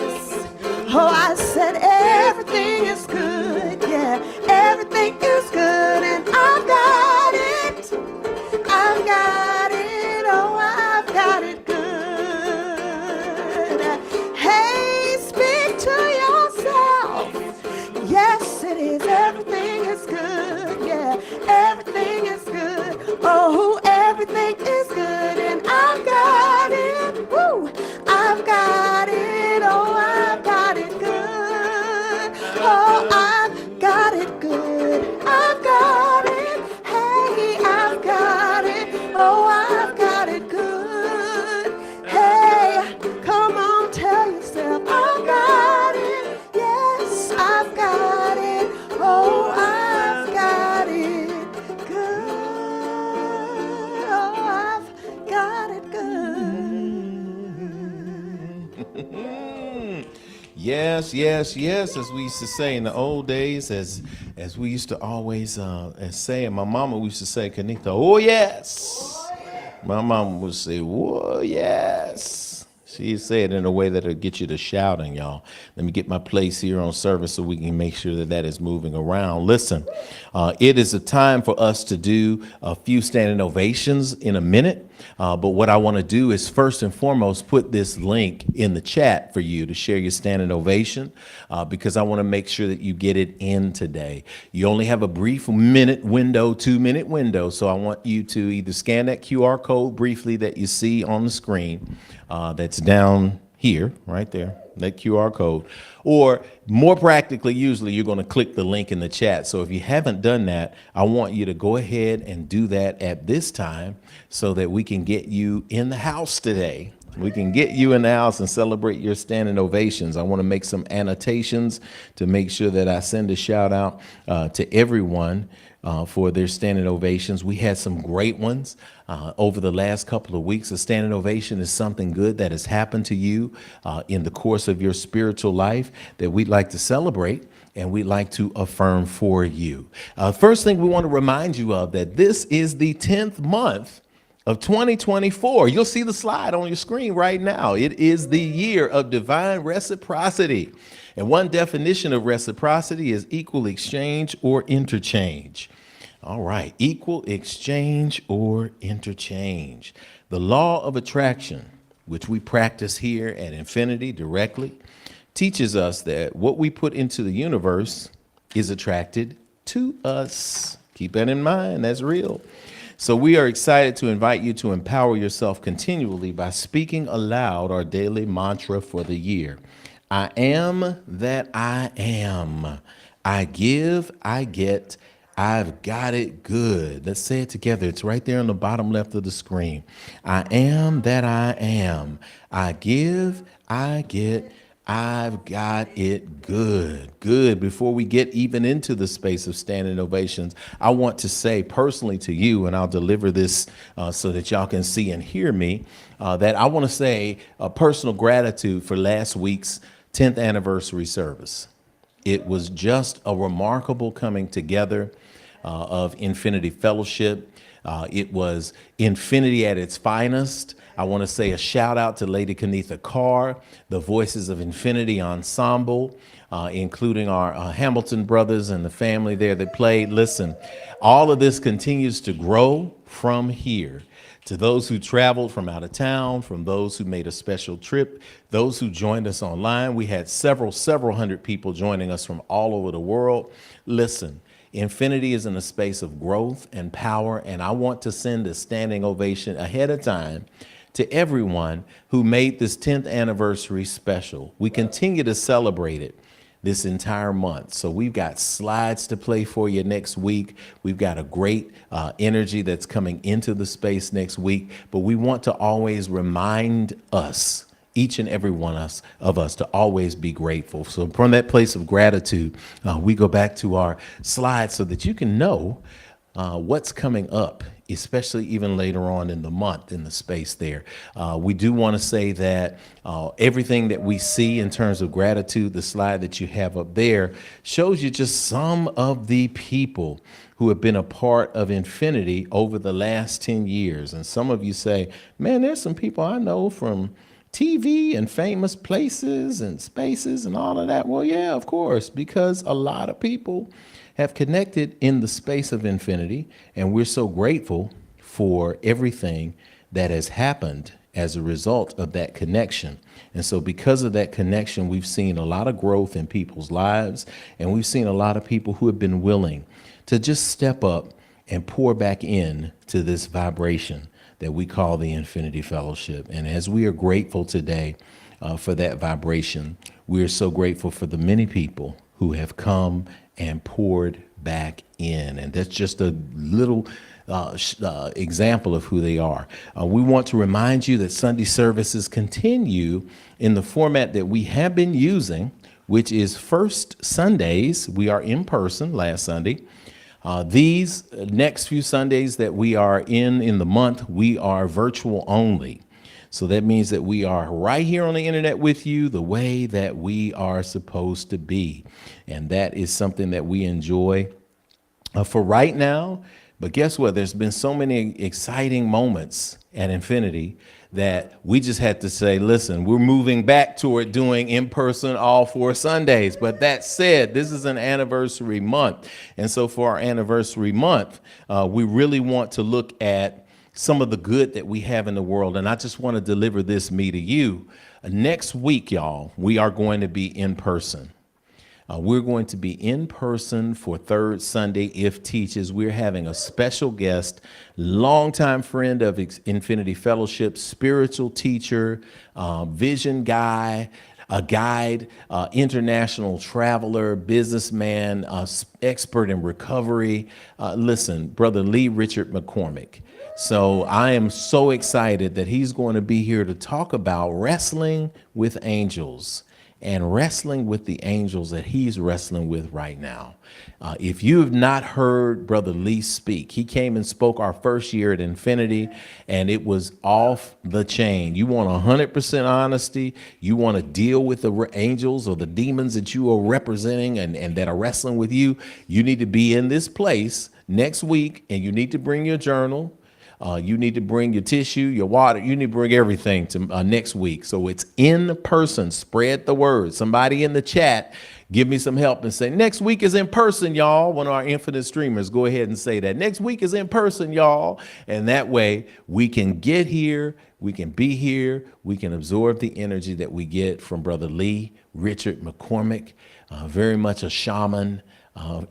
Oh, I said everything is good. Yeah, everything is good, and I've got it. I've got it. Oh, I've got it good. Hey, speak to yourself. Yes, it is. Everything is good. Yeah, everything is good. Oh, everything is good, and I've got it. Woo! I've got it. Oh, I've got it good. Oh, I've got it good. I've got it. Hey, I've got it. Oh, I've got it good. Hey, come on, tell yourself I've got it. Yes, I've got it. Oh, I've got it good. Oh, I've got it good. Yeah, yes, yes, yes, as we used to say in the old days, as we used to always say, and my mama used to say, Kanita, oh yes. My mama would say, whoa, yes. She said it in a way that'll get you to shouting, y'all. Let me get my place here on service so we can make sure that that is moving around. Listen, it is a time for us to do a few standing ovations in a minute. But what I want to do is first and foremost put this link in the chat for you to share your standing ovation because I want to make sure that you get it in today. You only have a brief minute window, 2-minute window. So I want you to either scan that QR code briefly that you see on the screen that's down here, right there, that QR code. Or more practically, usually you're going to click the link in the chat. So if you haven't done that, I want you to go ahead and do that at this time so that we can get you in the house today. We can get you in the house and celebrate your standing ovations. I want to make some annotations to make sure that I send a shout out to everyone for their standing ovations. We had some great ones over the last couple of weeks. A standing ovation is something good that has happened to you in the course of your spiritual life that we'd like to celebrate and we'd like to affirm for you. First thing we want to remind you of that this is the 10th month of 2024. You'll see the slide on your screen right now. It is the year of divine reciprocity. And one definition of reciprocity is equal exchange or interchange. All right, equal exchange or interchange. The law of attraction, which we practice here at Infinity directly, teaches us that what we put into the universe is attracted to us. Keep that in mind, that's real. So we are excited to invite you to empower yourself continually by speaking aloud our daily mantra for the year. I am that I am. I give, I get, I've got it good. Let's say it together. It's right there on the bottom left of the screen. I am that I am. I give, I get, I've got it good. Good. Before we get even into the space of standing ovations, I want to say personally to you, and I'll deliver this so that y'all can see and hear me, that I want to say a personal gratitude for last week's 10th anniversary service. It was just a remarkable coming together of Infinity Fellowship. It was Infinity at its finest. I want to say a shout out to Lady Kanitha Carr, the Voices of Infinity Ensemble, including our Hamilton brothers and the family there that played. Listen, all of this continues to grow from here. To those who traveled from out of town, from those who made a special trip, those who joined us online, we had several hundred people joining us from all over the world. Listen, Infinity is in a space of growth and power, and I want to send a standing ovation ahead of time to everyone who made this 10th anniversary special. We continue to celebrate it this entire month. So we've got slides to play for you next week. We've got a great energy that's coming into the space next week, but we want to always remind us, each and every one of us, to always be grateful. So from that place of gratitude, we go back to our slides so that you can know what's coming up, especially even later on in the month in the space there. We do want to say that everything that we see in terms of gratitude, the slide that you have up there, shows you just some of the people who have been a part of Infinity over the last 10 years. And some of you say, man, there's some people I know from TV and famous places and spaces and all of that. Well, yeah, of course, because a lot of people have connected in the space of Infinity, and we're so grateful for everything that has happened as a result of that connection. And so because of that connection, we've seen a lot of growth in people's lives, and we've seen a lot of people who have been willing to just step up and pour back in to this vibration that we call the Infinity Fellowship. And as we are grateful today for that vibration, we are so grateful for the many people who have come and poured back in. And that's just a little example of who they are. We want to remind you that Sunday services continue in the format that we have been using, which is first Sundays. We are in person last Sunday. These next few Sundays that we are in the month, we are virtual only. So that means that we are right here on the internet with you the way that we are supposed to be. And that is something that we enjoy for right now. But guess what? There's been so many exciting moments at Infinity that we just had to say, listen, we're moving back toward doing in person all 4 Sundays. But that said, this is an anniversary month. And so for our anniversary month, we really want to look at some of the good that we have in the world. And I just want to deliver this me to you. Next week, y'all, we are going to be in person. We're going to be in person for Third Sunday If Teaches. We're having a special guest, longtime friend of Infinity Fellowship, spiritual teacher, vision guy, a guide, international traveler, businessman, expert in recovery. Listen, Brother Lee Richard McCormick. So I am so excited that he's going to be here to talk about wrestling with angels. And wrestling with the angels that he's wrestling with right now. If you have not heard Brother Lee speak, he came and spoke our first year at Infinity, and it was off the chain. You want 100% honesty. You want to deal with the angels or the demons that you are representing and that are wrestling with you. You need to be in this place next week, and you need to bring your journal. You need to bring your tissue, your water. You need to bring everything to next week. So it's in person. Spread the word. Somebody in the chat, give me some help and say, next week is in person, y'all. One of our infinite streamers, go ahead and say that. Next week is in person, y'all. And that way we can get here. We can be here. We can absorb the energy that we get from Brother Lee Richard McCormick, very much a shaman.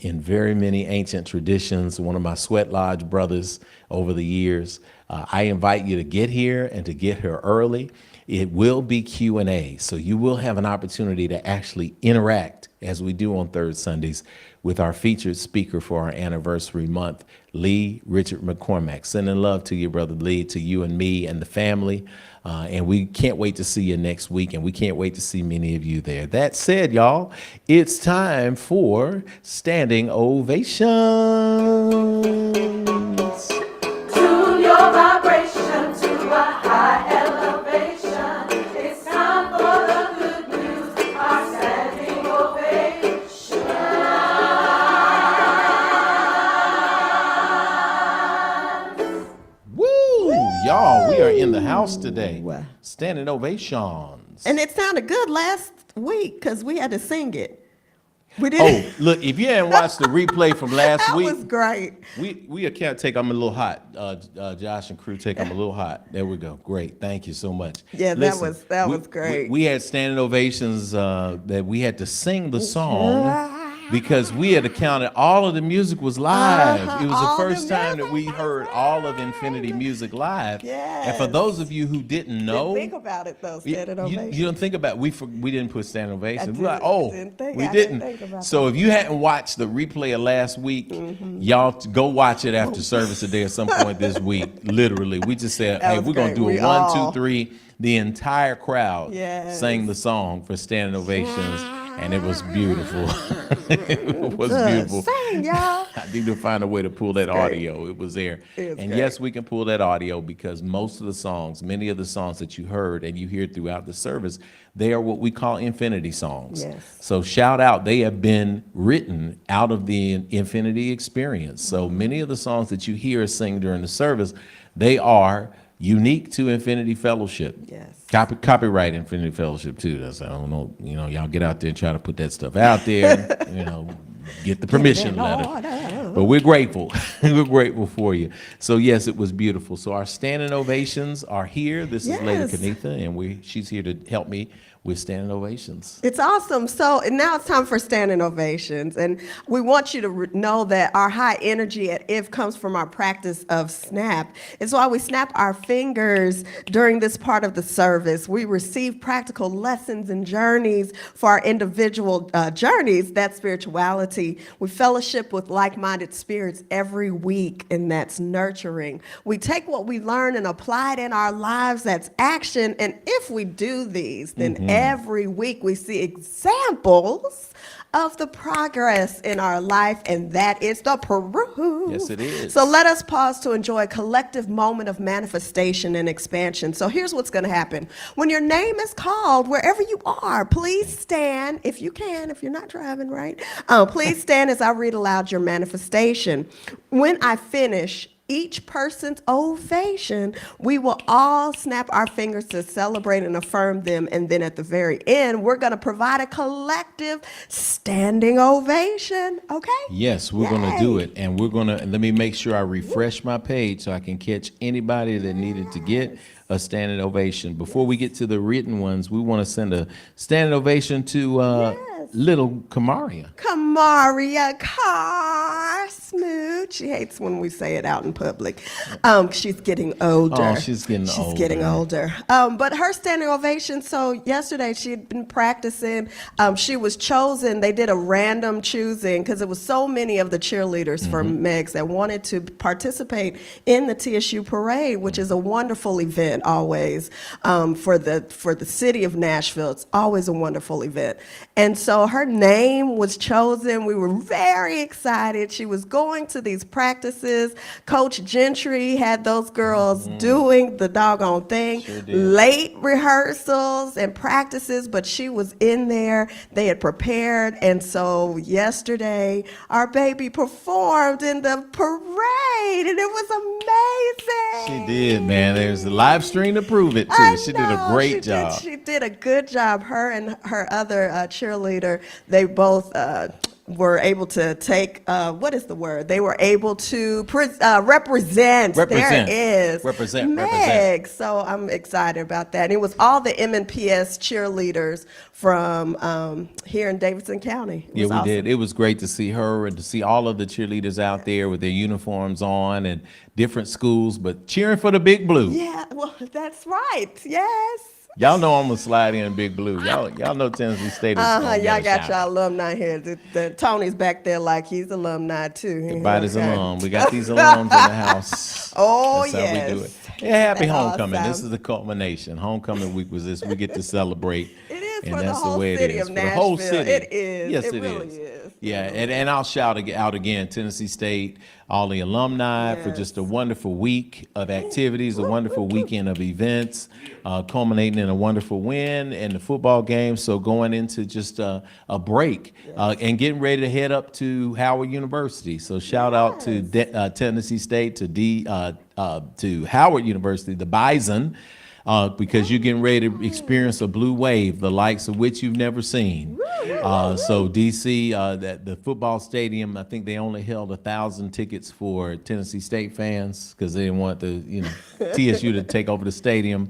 In very many ancient traditions, one of my Sweat Lodge brothers over the years. I invite you to get here and to get here early. It will be Q&A, so you will have an opportunity to actually interact, as we do on Third Sundays, with our featured speaker for our anniversary month, Lee Richard McCormick. Sending love to you, Brother Lee, to you and me and the family. And we can't wait to see you next week, and we can't wait to see many of you there. That said, y'all, it's time for standing ovations. Tune your vibration to a high elevation. It's time for the good news, our standing ovation. Woo! Y'all, we are in the house today. Standing ovations. And it sounded good last week because we had to sing it. We Oh, didn't. look, if you hadn't watched the replay from last That week, was great. we can't take them a little hot. Josh and crew take them a little hot. There we go. Great. Thank you so much. Yeah, that was great. We had standing ovations that we had to sing the song because we had accounted all of the music was live. It was all the the first time that we music heard all of Infinity music live. And for Yes. those of you who didn't know, Think about it though, you, standing you ovation. don't think about we didn't put standing ovation. We're like, didn't- oh, didn't think- we I didn't didn't. think about So if you hadn't watched the replay of last week, y'all go watch it after service today at some point this week. Literally, we just said, That hey, was we're gonna great. do a We 1, 2, all- 3. The entire crowd Yes. sang the song for standing ovations, and it was beautiful. It was beautiful. Sing, y'all. I need to find a way to pull that audio. It was there. It was And great. yes, we can pull that audio because most of the songs, many of the songs that you heard and you hear throughout the service, they are what we call infinity songs. Yes. So shout out, they have been written out of the infinity experience. So many of the songs that you hear us sing during the service, they are unique to Infinity Fellowship. Yes. Copyright Infinity Fellowship too. That's, I don't know, y'all get out there and try to put that stuff out there, get the permission letter. But we're grateful. We're grateful for you. So yes, it was beautiful. So our standing ovations are here. This is Lady Yes. Kanitha, and she's here to help me with standing ovations. It's awesome. So and now it's time for standing ovations. And we want you to know that our high energy at IF comes from our practice of snap. It's why we snap our fingers during this part of the service. We receive practical lessons and journeys for our individual journeys, that's spirituality. We fellowship with like-minded spirits every week, and that's nurturing. We take what we learn and apply it in our lives, that's action. And if we do these, then every week we see examples of the progress in our life, and that is the proof. Yes, it is. So let us pause to enjoy a collective moment of manifestation and expansion. So here's what's going to happen. When your name is called, wherever you are, please stand, if you can, if you're not driving, right? Please stand as I read aloud your manifestation. When I finish each person's ovation, we will all snap our fingers to celebrate and affirm them. And then at the very end, we're going to provide a collective standing ovation. Okay? Yes, we're going to do Yay. it. And we're going to, let me make sure I refresh my page so I can catch anybody that needed to get a standing ovation. Before we get to the written ones, we want to send a standing ovation to little Kamaria. Kamaria Carr Smoot. She hates when we say it out in public. She's getting older. Oh, she's getting older. She's getting older. But her standing ovation, so yesterday she had been practicing. She was chosen. They did a random choosing because it was so many of the cheerleaders for Megs that wanted to participate in the TSU parade, which is a wonderful event always for the city of Nashville. It's always a wonderful event. And so her name was chosen. We were very excited. She was going to these practices. Coach Gentry had those girls doing the doggone thing. Sure did. Late rehearsals and practices, but she was in there. They had prepared. And so yesterday, our baby performed in the parade, and it was amazing. She did, man. There's a live stream to prove it, too. I She did a know, great job. She did a good job. Her and her other cheerleader, they both were able to take, what is the word? They were able to represent. There Represent. it is. Represent, Meg. So I'm excited about that. And it was all the MNPS cheerleaders from here in Davidson County. It Yeah, was we awesome. did. It was great to see her and to see all of the cheerleaders out there with their uniforms on and different schools, but cheering for the Big Blue. Yeah, well, that's right. Yes. Y'all know I'm gonna slide in Big Blue. Y'all know Tennessee State is gonna get Y'all a got shout your out. alumni here. Tony's back there like he's alumni too. Everybody's Okay. alum. We got these alums in the house. Oh, That's how we do it. yes. Yeah, happy That's homecoming. This awesome. is the culmination. Homecoming week was this. We get to celebrate. It is and for the that's whole way it city is. of For the whole Nashville. city. It is. Yes, It it really is. is. Yeah, and I'll shout out again, Tennessee State, all the alumni for just a wonderful week of activities, a wonderful weekend of events, culminating in a wonderful win in the football game. So going into just a break and getting ready to head up to Howard University. So shout out to Tennessee State, to Howard University, the Bison. Because you're getting ready to experience a blue wave, the likes of which you've never seen. So DC, that the football stadium, I think they only held 1,000 tickets for Tennessee State fans because they didn't want TSU to take over the stadium.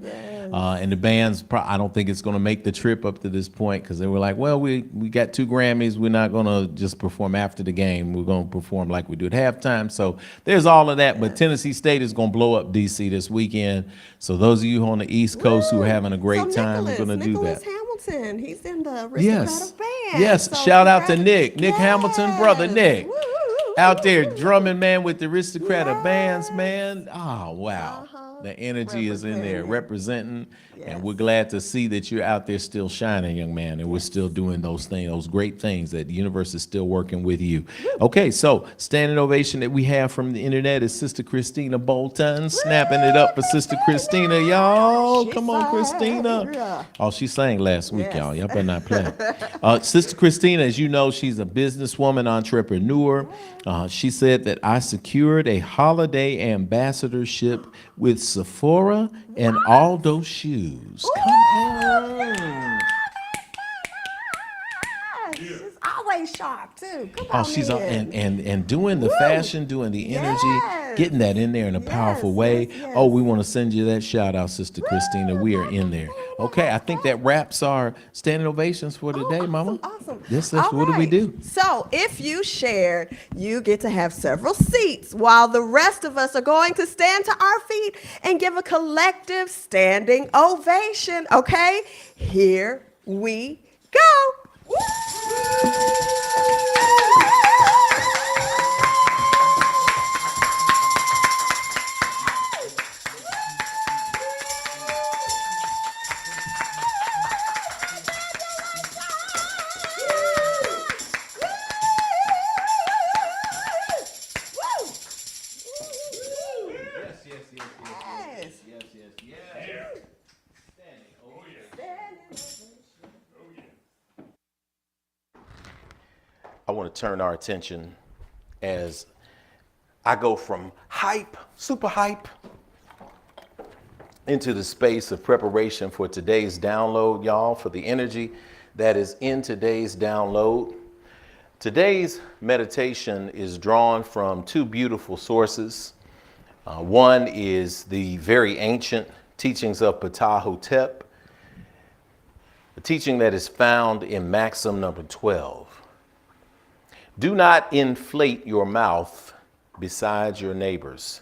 And the band's, I don't think it's going to make the trip up to this point because they were like, well, we got 2 Grammys. We're not going to just perform after the game. We're going to perform like we do at halftime. So there's all of that. But Tennessee State is going to blow up DC this weekend. So those of you on the East Coast who are having a great time, we're going to do that. Nicholas Hamilton, he's in the Aristocrat Yes. band. Yes. So Shout out to Nick. congrats. Nick Hamilton, brother Nick. Woo, woo, woo, Out there woo. drumming, man, with the Aristocrat of bands, Yes. man. Oh, wow. The energy is in there, representing. And Yes. we're glad to see that you're out there still shining, young man. And we're still doing those things, those great things that the universe is still working with you. Okay, so standing ovation that we have from the internet is Sister Christina Bolton. Snapping it up for Sister Christina, y'all. She Come on, sang. Christina. Yeah. Oh, she sang last week, Yes. y'all. Y'all better not play. Sister Christina, as you know, she's a businesswoman, entrepreneur. She said that I secured a holiday ambassadorship with Sephora and Aldo Shoes. Come on. She's always sharp too. Come Oh, on she's in. and doing the fashion, doing the energy, Yes. getting that in there in a powerful Yes, way. yes, yes. Oh, we want to send you that shout out, Sister Christina. We are in there. Okay, I think that wraps our standing ovations for today, Mama. Awesome. This All what do we right. do? So if you shared, you get to have several seats while the rest of us are going to stand to our feet and give a collective standing ovation. Okay, here we go. want to turn our attention as I go from hype, super hype, into the space of preparation for today's download, y'all, for the energy that is in today's download. Today's meditation is drawn from two beautiful sources. One is the very ancient teachings of Ptah-hotep, a teaching that is found in Maxim number 12. Do not inflate your mouth beside your neighbors.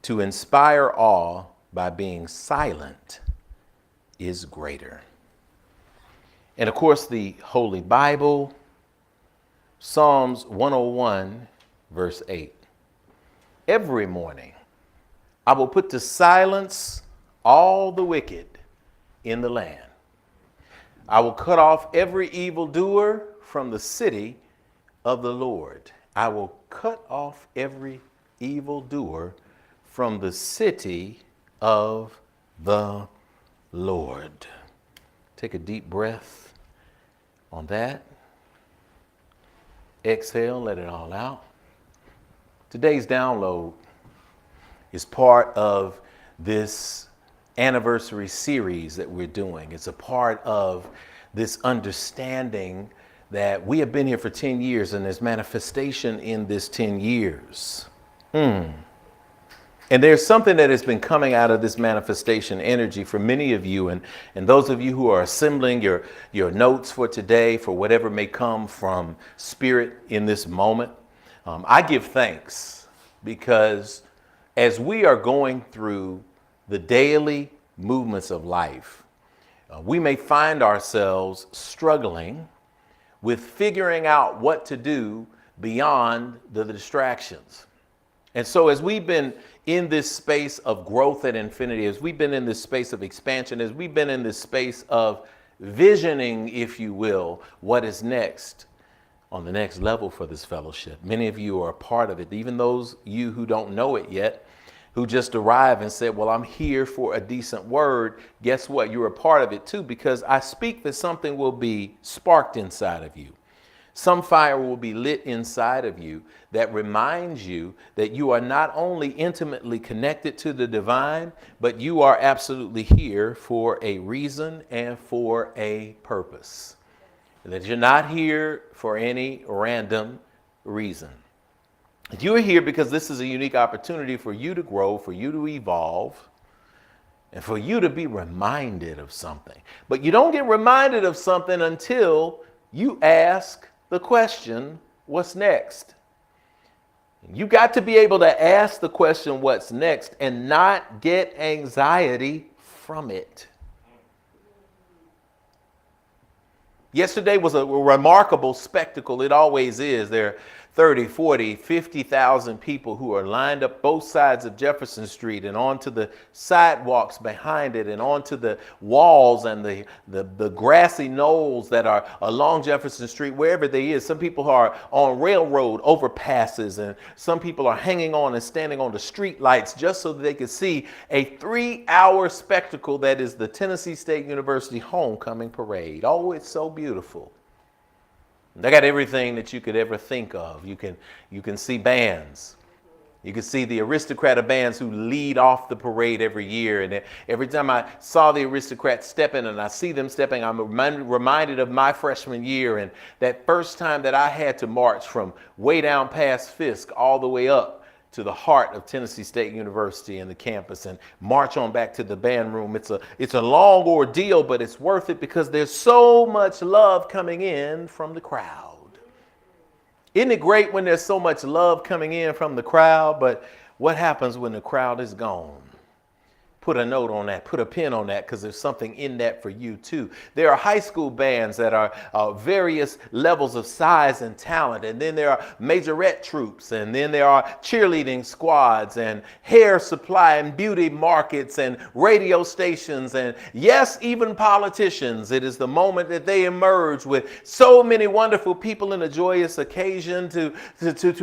To inspire awe by being silent is greater. And of course, the Holy Bible, Psalms 101, verse 8. Every morning I will put to silence all the wicked in the land. I will cut off every evildoer from the city of the Lord. I will cut off every evildoer from the city of the Lord. Take a deep breath on that. Exhale, let it all out. Today's download is part of this anniversary series that we're doing. It's a part of this understanding that we have been here for 10 years and there's manifestation in this 10 years. And there's something that has been coming out of this manifestation energy for many of you, and those of you who are assembling your notes for today, for whatever may come from Spirit in this moment. I give thanks because as we are going through the daily movements of life, we may find ourselves struggling with figuring out what to do beyond the distractions. And so as we've been in this space of growth at infinity, as we've been in this space of expansion, as we've been in this space of visioning, if you will, what is next on the next level for this fellowship. Many of you are a part of it, even those you who don't know it yet, who just arrived and said, well, I'm here for a decent word. Guess what? You're a part of it too, because I speak that something will be sparked inside of you. Some fire will be lit inside of you that reminds you that you are not only intimately connected to the divine, but you are absolutely here for a reason and for a purpose. That you're not here for any random reason. You're here because this is a unique opportunity for you to grow, for you to evolve, and for you to be reminded of something. But you don't get reminded of something until you ask the question, what's next? You got to be able to ask the question, what's next, and not get anxiety from it. Yesterday was a remarkable spectacle. It always is. There are 30, 40, 50,000 people who are lined up both sides of Jefferson Street and onto the sidewalks behind it and onto the walls and the grassy knolls that are along Jefferson Street, wherever they is. Some people are on railroad overpasses, and some people are hanging on and standing on the street lights just so that they can see a 3-hour spectacle that is the Tennessee State University Homecoming Parade. Oh, it's so beautiful. They got everything that you could ever think of. You can see bands. You can see the aristocrat of bands who lead off the parade every year. And every time I saw the aristocrats stepping and I see them stepping, I'm reminded of my freshman year and that first time that I had to march from way down past Fisk all the way up to the heart of Tennessee State University and the campus and march on back to the band room. It's a long ordeal, but it's worth it because there's so much love coming in from the crowd. Isn't it great when there's so much love coming in from the crowd? But what happens when the crowd is gone? Put a note on that, put a pin on that, because there's something in that for you too. There are high school bands that are various levels of size and talent. And then there are majorette troops. And then there are cheerleading squads and hair supply and beauty markets and radio stations. And yes, even politicians. It is the moment that they emerge with so many wonderful people in a joyous occasion to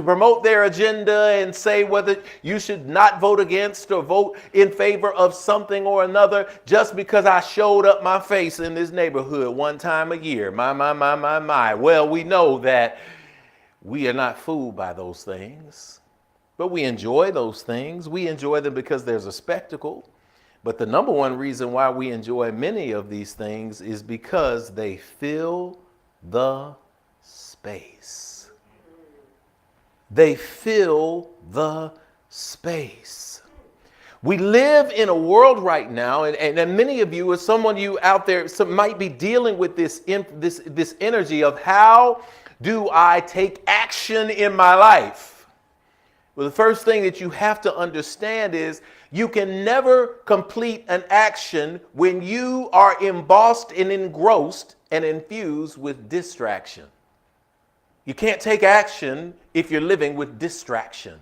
promote their agenda and say whether you should not vote against or vote in favor of something or another just because I showed up my face in this neighborhood one time a year. My. Well, we know that we are not fooled by those things, but we enjoy those things. We enjoy them because there's a spectacle. But the number one reason why we enjoy many of these things is because they fill the space. They fill the space. We live in a world right now, and many of you, or someone you out there, might be dealing with this energy of how do I take action in my life? Well, the first thing that you have to understand is you can never complete an action when you are embossed and engrossed and infused with distraction. You can't take action if you're living with distraction.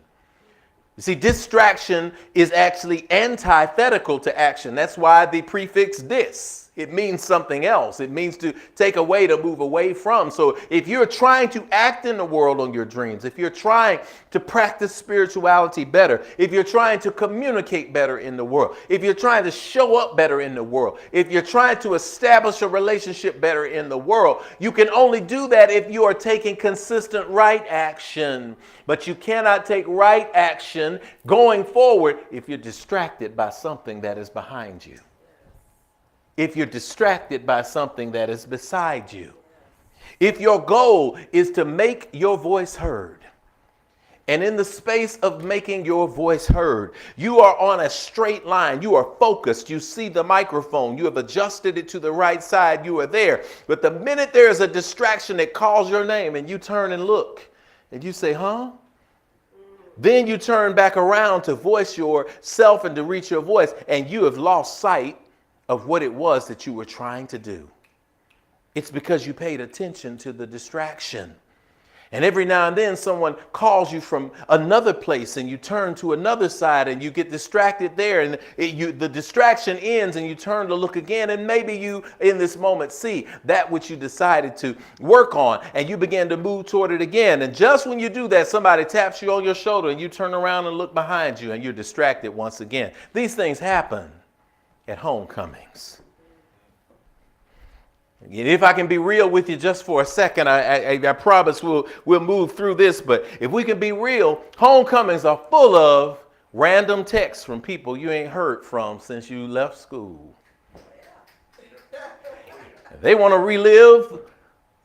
You see, distraction is actually antithetical to action. That's why the prefix dis. It means something else. It means to take away, to move away from. So if you're trying to act in the world on your dreams, if you're trying to practice spirituality better, if you're trying to communicate better in the world, if you're trying to show up better in the world, if you're trying to establish a relationship better in the world, you can only do that if you are taking consistent right action. But you cannot take right action going forward if you're distracted by something that is behind you. If you're distracted by something that is beside you. If your goal is to make your voice heard, and in the space of making your voice heard, you are on a straight line. You are focused. You see the microphone. You have adjusted it to the right side. You are there. But the minute there is a distraction that calls your name and you turn and look and you say, huh? Then you turn back around to voice yourself and to reach your voice, and you have lost sight of what it was that you were trying to do. It's because you paid attention to the distraction. And every now and then someone calls you from another place and you turn to another side and you get distracted there, and the distraction ends and you turn to look again, and maybe you in this moment see that which you decided to work on and you begin to move toward it again. And just when you do that, somebody taps you on your shoulder and you turn around and look behind you and you're distracted once again. These things happen at homecomings. And if I can be real with you just for a second, I promise we'll move through this. But if we can be real, homecomings are full of random texts from people you ain't heard from since you left school. They want to relive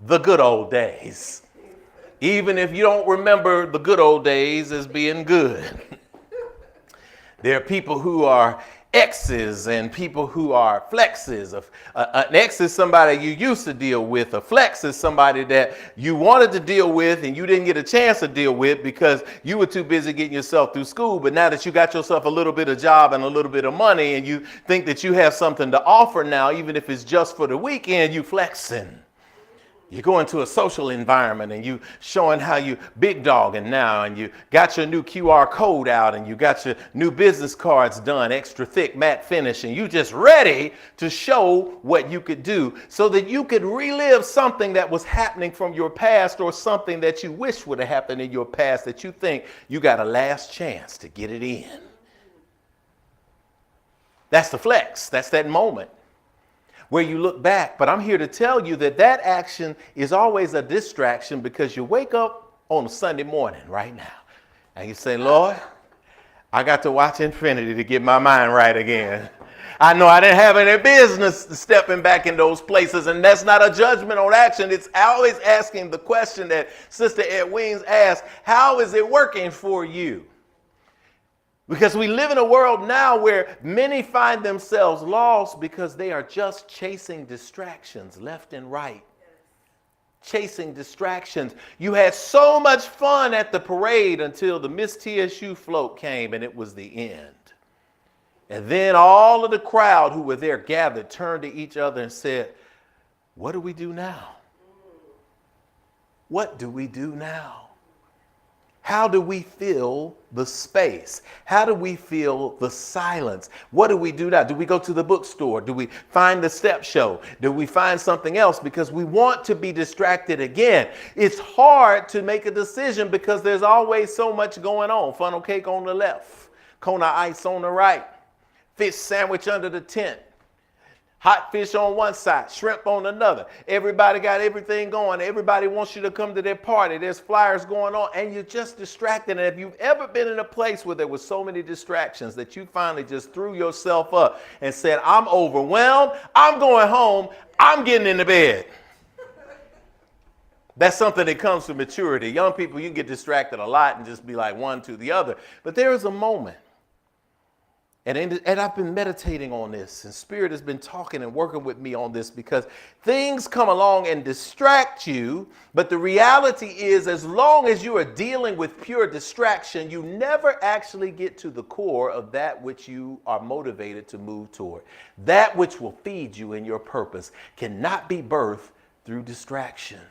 the good old days, even if you don't remember the good old days as being good. There are people who are exes and people who are flexes. An ex is somebody you used to deal with. A flex is somebody that you wanted to deal with and you didn't get a chance to deal with because you were too busy getting yourself through school. But now that you got yourself a little bit of job and a little bit of money and you think that you have something to offer now, even if it's just for the weekend, you flexing. You go into a social environment and you showing how you big dogging now, and you got your new QR code out and you got your new business cards done, extra thick matte finish, and you just ready to show what you could do so that you could relive something that was happening from your past, or something that you wish would have happened in your past that you think you got a last chance to get it in. That's the flex. That's that moment where you look back. But I'm here to tell you that that action is always a distraction, because you wake up on a Sunday morning right now and you say, Lord, I got to watch Infinity to get my mind right again. I know I didn't have any business stepping back in those places, and that's not a judgment on action. It's always asking the question that Sister Edween's asked, how is it working for you? Because we live in a world now where many find themselves lost because they are just chasing distractions left and right. Chasing distractions. You had so much fun at the parade until the Miss TSU float came and it was the end. And then all of the crowd who were there gathered, turned to each other and said, what do we do now? What do we do now? How do we fill the space? How do we fill the silence? What do we do now? Do we go to the bookstore? Do we find the step show? Do we find something else because we want to be distracted again? It's hard to make a decision because there's always so much going on. Funnel cake on the left, Kona ice on the right, fish sandwich under the tent, Hot fish on one side, shrimp on another. Everybody got everything going. Everybody wants you to come to their party. There's flyers going on and you're just distracted. And if you've ever been in a place where there was so many distractions that you finally just threw yourself up and said, I'm overwhelmed, I'm going home, I'm getting into bed. That's something that comes from maturity. Young people, you get distracted a lot and just be like one to the other. But there is a moment. And I've been meditating on this, and Spirit has been talking and working with me on this because things come along and distract you. But the reality is, as long as you are dealing with pure distraction, you never actually get to the core of that which you are motivated to move toward. That which will feed you in your purpose cannot be birthed through distraction.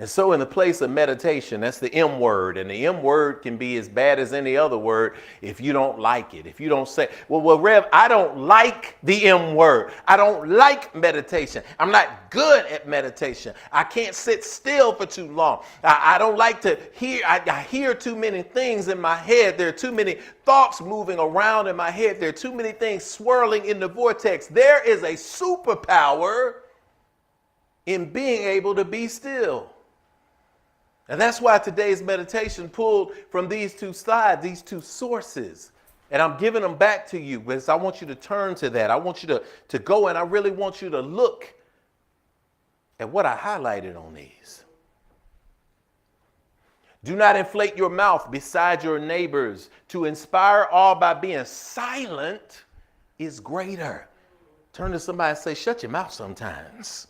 And so in the place of meditation, that's the M word. And the M word can be as bad as any other word if you don't like it. If you don't say, well, Rev, I don't like the M word. I don't like meditation. I'm not good at meditation. I can't sit still for too long. I don't like to hear. I hear too many things in my head. There are too many thoughts moving around in my head. There are too many things swirling in the vortex. There is a superpower in being able to be still. And that's why today's meditation pulled from these two slides, these two sources. And I'm giving them back to you because I want you to turn to that. I want you to go, and I really want you to look at what I highlighted on these. Do not inflate your mouth beside your neighbors. To inspire all by being silent is greater. Turn to somebody and say, shut your mouth sometimes.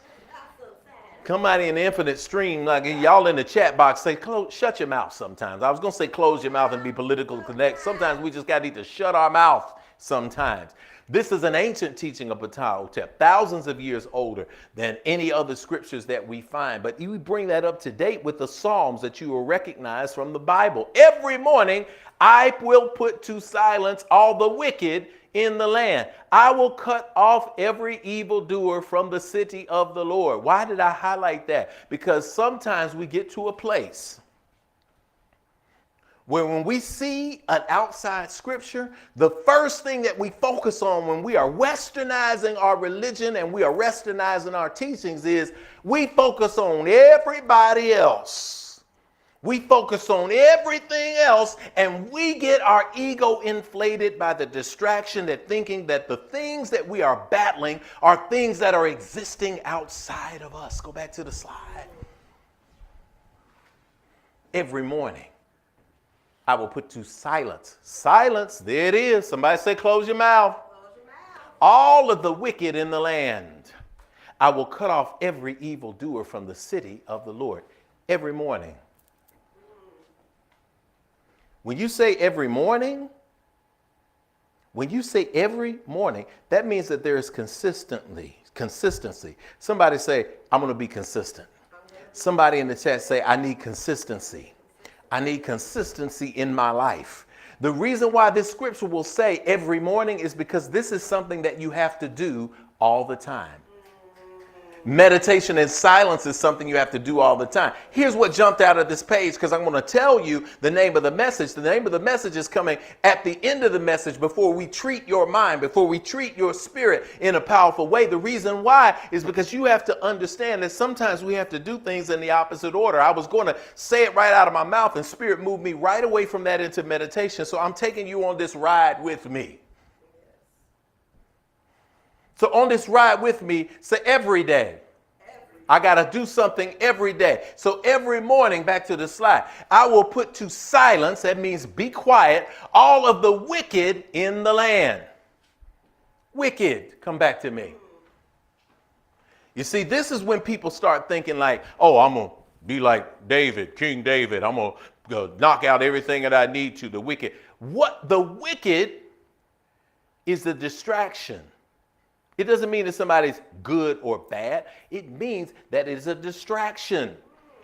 Come out in the infinite stream, like y'all in the chat box, say, shut your mouth sometimes. I was going to say close your mouth and be political connect. Sometimes we just got to need to shut our mouth sometimes. This is an ancient teaching of Ptah-hotep, thousands of years older than any other scriptures that we find. But you bring that up to date with the Psalms that you will recognize from the Bible. Every morning, I will put to silence all the wicked in the land. I will cut off every evildoer from the city of the Lord. Why did I highlight that? Because sometimes we get to a place where when we see an outside scripture, the first thing that we focus on when we are westernizing our religion and we are westernizing our teachings is we focus on everybody else. We focus on everything else, and we get our ego inflated by the distraction that thinking that the things that we are battling are things that are existing outside of us. Go back to the slide. Every morning, I will put to silence. Silence, there it is. Somebody say, close your mouth. Close your mouth. All of the wicked in the land. I will cut off every evildoer from the city of the Lord. Every morning. When you say every morning, that means that there is consistency. Somebody say, I'm going to be consistent. Somebody in the chat say, I need consistency. I need consistency in my life. The reason why this scripture will say every morning is because this is something that you have to do all the time. Meditation and silence is something you have to do all the time. Here's what jumped out of this page, because I'm going to tell you the name of the message. The name of the message is coming at the end of the message before we treat your mind, before we treat your spirit in a powerful way. The reason why is because you have to understand that sometimes we have to do things in the opposite order. I was going to say it right out of my mouth, and Spirit moved me right away from that into meditation. So I'm taking you on this ride with me. So on this ride with me, say every day. I got to do something every day. So every morning, back to the slide, I will put to silence, that means be quiet, all of the wicked in the land. Wicked, come back to me. You see, this is when people start thinking like, oh, I'm going to be like David, King David. I'm going to knock out everything that I need to, the wicked. What the wicked is the distraction. It doesn't mean that somebody's good or bad. It means that it is a distraction.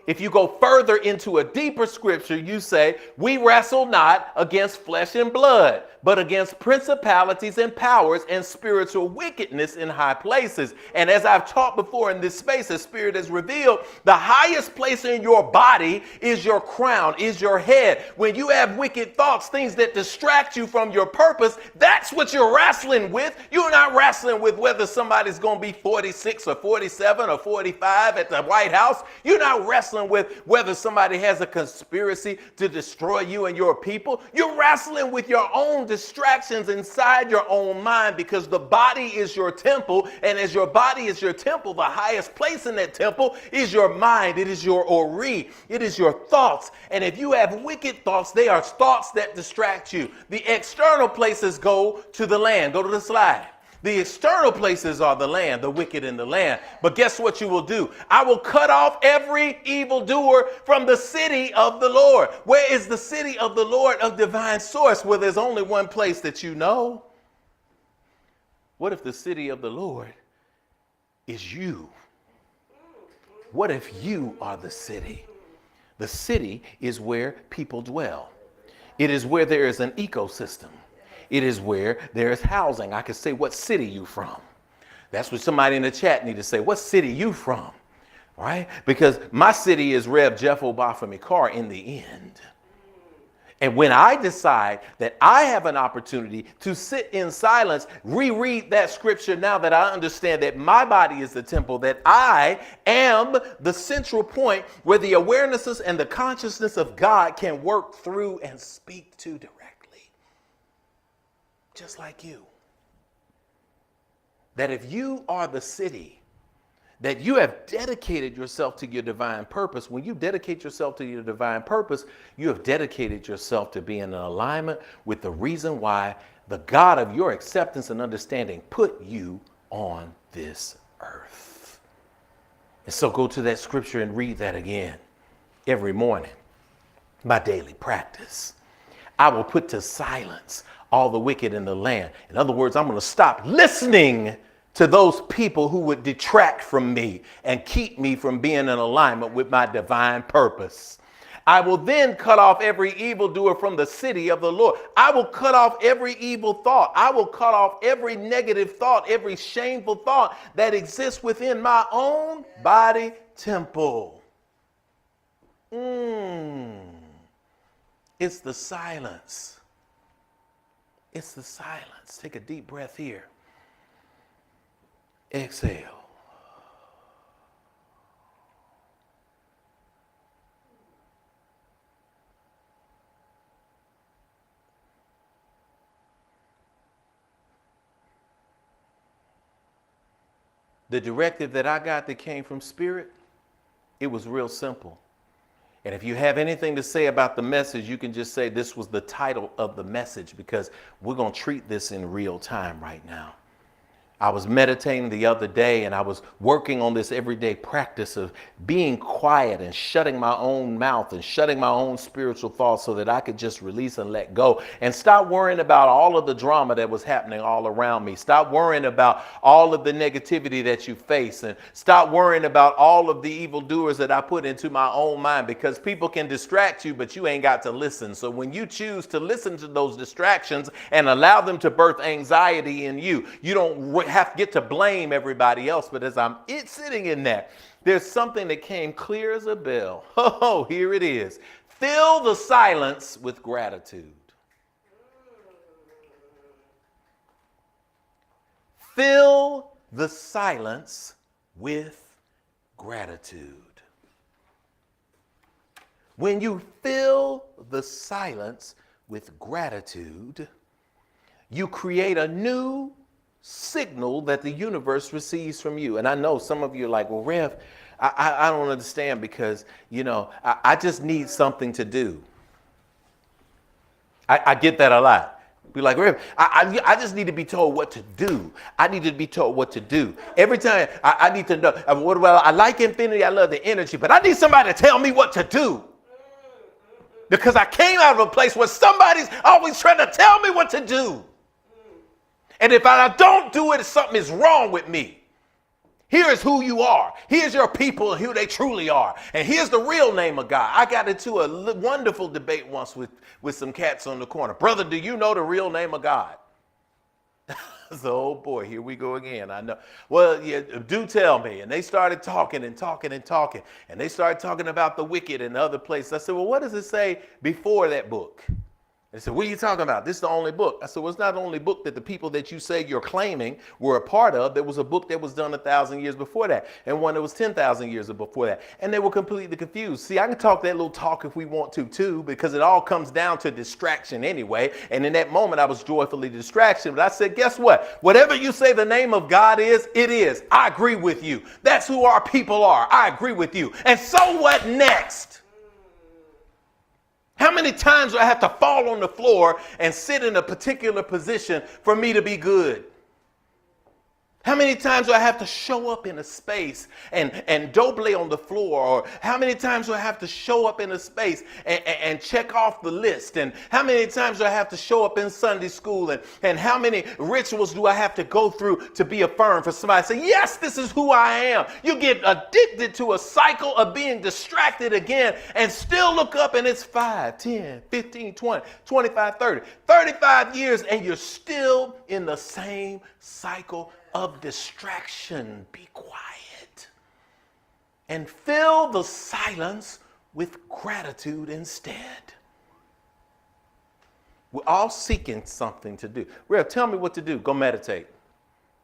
If you go further into a deeper scripture, you say, we wrestle not against flesh and blood, but against principalities and powers and spiritual wickedness in high places. And as I've taught before in this space, the Spirit has revealed, the highest place in your body is your crown, is your head. When you have wicked thoughts, things that distract you from your purpose, that's what you're wrestling with. You're not wrestling with whether somebody's going to be 46 or 47 or 45 at the White House. You're not wrestling with whether somebody has a conspiracy to destroy you and your people. You're wrestling with your own distractions inside your own mind, because the body is your temple. And as your body is your temple, the highest place in that temple is your mind. It is your ori. It is your thoughts. And if you have wicked thoughts, they are thoughts that distract you. The external places go to the land. Go to the slide. The external places are the land, the wicked in the land. But guess what you will do? I will cut off every evildoer from the city of the Lord. Where is the city of the Lord of divine source? Well, there's only one place that you know. What if the city of the Lord is you? What if you are the city? The city is where people dwell. It is where there is an ecosystem. It is where there is housing. I could say, what city you from? That's what somebody in the chat need to say. What city you from? Right? Because my city is Rev Jeff Obafemi Carr in the end. And when I decide that I have an opportunity to sit in silence, reread that scripture now that I understand that my body is the temple, that I am the central point where the awarenesses and the consciousness of God can work through and speak to directly. Just like you. That if you are the city, that you have dedicated yourself to your divine purpose. When you dedicate yourself to your divine purpose, you have dedicated yourself to being in alignment with the reason why the God of your acceptance and understanding put you on this earth. And so go to that scripture and read that again every morning. My daily practice. I will put to silence all the wicked in the land. In other words, I'm going to stop listening to those people who would detract from me and keep me from being in alignment with my divine purpose. I will then cut off every evildoer from the city of the Lord. I will cut off every evil thought. I will cut off every negative thought, every shameful thought that exists within my own body temple. It's the silence. It's the silence. Take a deep breath here. Exhale. The directive that I got that came from Spirit, it was real simple. And if you have anything to say about the message, you can just say this was the title of the message, because we're going to treat this in real time right now. I was meditating the other day, and I was working on this everyday practice of being quiet and shutting my own mouth and shutting my own spiritual thoughts so that I could just release and let go and stop worrying about all of the drama that was happening all around me. Stop worrying about all of the negativity that you face, and stop worrying about all of the evildoers that I put into my own mind, because people can distract you, but you ain't got to listen. So when you choose to listen to those distractions and allow them to birth anxiety in you, you don't get to blame everybody else. But as I'm sitting in that, there's something that came clear as a bell. Oh, here it is. Fill the silence with gratitude. Fill the silence with gratitude. When you fill the silence with gratitude, you create a new signal that the universe receives from you. And I know some of you are like, well, Rev, I don't understand, because, I just need something to do. I get that a lot. Be like, Rev, I just need to be told what to do. I need to be told what to do. Every time I need to know. Well, I like infinity. I love the energy, but I need somebody to tell me what to do. Because I came out of a place where somebody's always trying to tell me what to do. And if I don't do it, something is wrong with me. Here is who you are. Here's your people and who they truly are. And here's the real name of God. I got into a wonderful debate once with some cats on the corner. Brother, do you know the real name of God? So, oh boy, here we go again. I know. Well, yeah, do tell me. And they started talking and talking and talking. And they started talking about the wicked and other places. I said, well, what does it say before that book? They said, what are you talking about? This is the only book. I said, well, it's not the only book that the people that you say you're claiming were a part of. There was a book that was done 1,000 years before that, and one that was 10,000 years before that. And they were completely confused. See, I can talk that little talk if we want to, too, because it all comes down to distraction anyway. And in that moment, I was joyfully distraction. But I said, guess what? Whatever you say the name of God is, it is. I agree with you. That's who our people are. I agree with you. And so what next? How many times do I have to fall on the floor and sit in a particular position for me to be good? How many times do I have to show up in a space and doble on the floor? Or how many times do I have to show up in a space and check off the list? And how many times do I have to show up in Sunday school? And how many rituals do I have to go through to be affirmed for somebody to say, yes, this is who I am? You get addicted to a cycle of being distracted again and still look up and it's 5, 10, 15, 20, 25, 30, 35 years and you're still in the same cycle of distraction. Be quiet and fill the silence with gratitude instead. We're all seeking something to do. Rev, tell me what to do. Go meditate.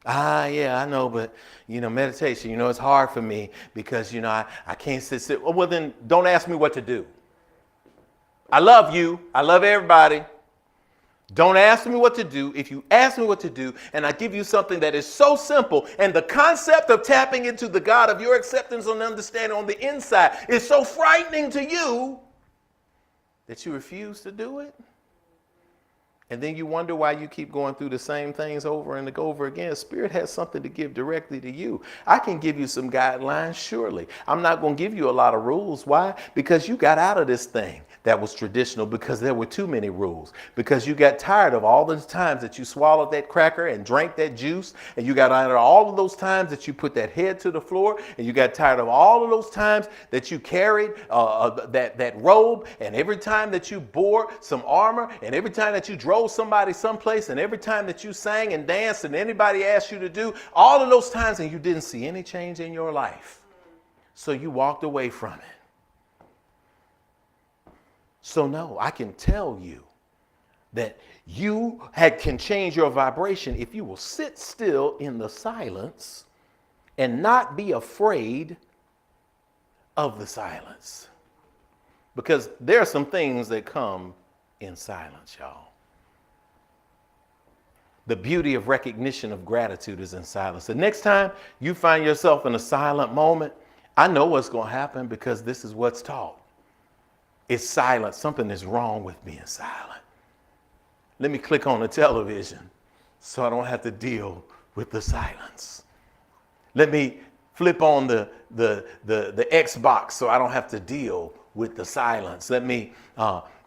Yeah, I know, but meditation, it's hard for me because I can't sit. Well, then don't ask me what to do. I love you. I love everybody. Don't ask me what to do. If you ask me what to do and I give you something that is so simple and the concept of tapping into the God of your acceptance and understanding on the inside is so frightening to you that you refuse to do it. And then you wonder why you keep going through the same things over and over again. Spirit has something to give directly to you. I can give you some guidelines, surely. I'm not going to give you a lot of rules. Why? Because you got out of this thing that was traditional because there were too many rules. Because you got tired of all the times that you swallowed that cracker and drank that juice. And you got tired of all of those times that you put that head to the floor. And you got tired of all of those times that you carried that robe. And every time that you bore some armor. And every time that you drove somebody someplace, and every time that you sang and danced and anybody asked you to do all of those times and you didn't see any change in your life. So you walked away from it. So no, I can tell you that you can change your vibration if you will sit still in the silence and not be afraid of the silence. Because there are some things that come in silence, y'all. The beauty of recognition of gratitude is in silence. The next time you find yourself in a silent moment, I know what's going to happen because this is what's taught. It's silent. Something is wrong with being silent. Let me click on the television so I don't have to deal with the silence. Let me flip on the Xbox so I don't have to deal with the silence. Let me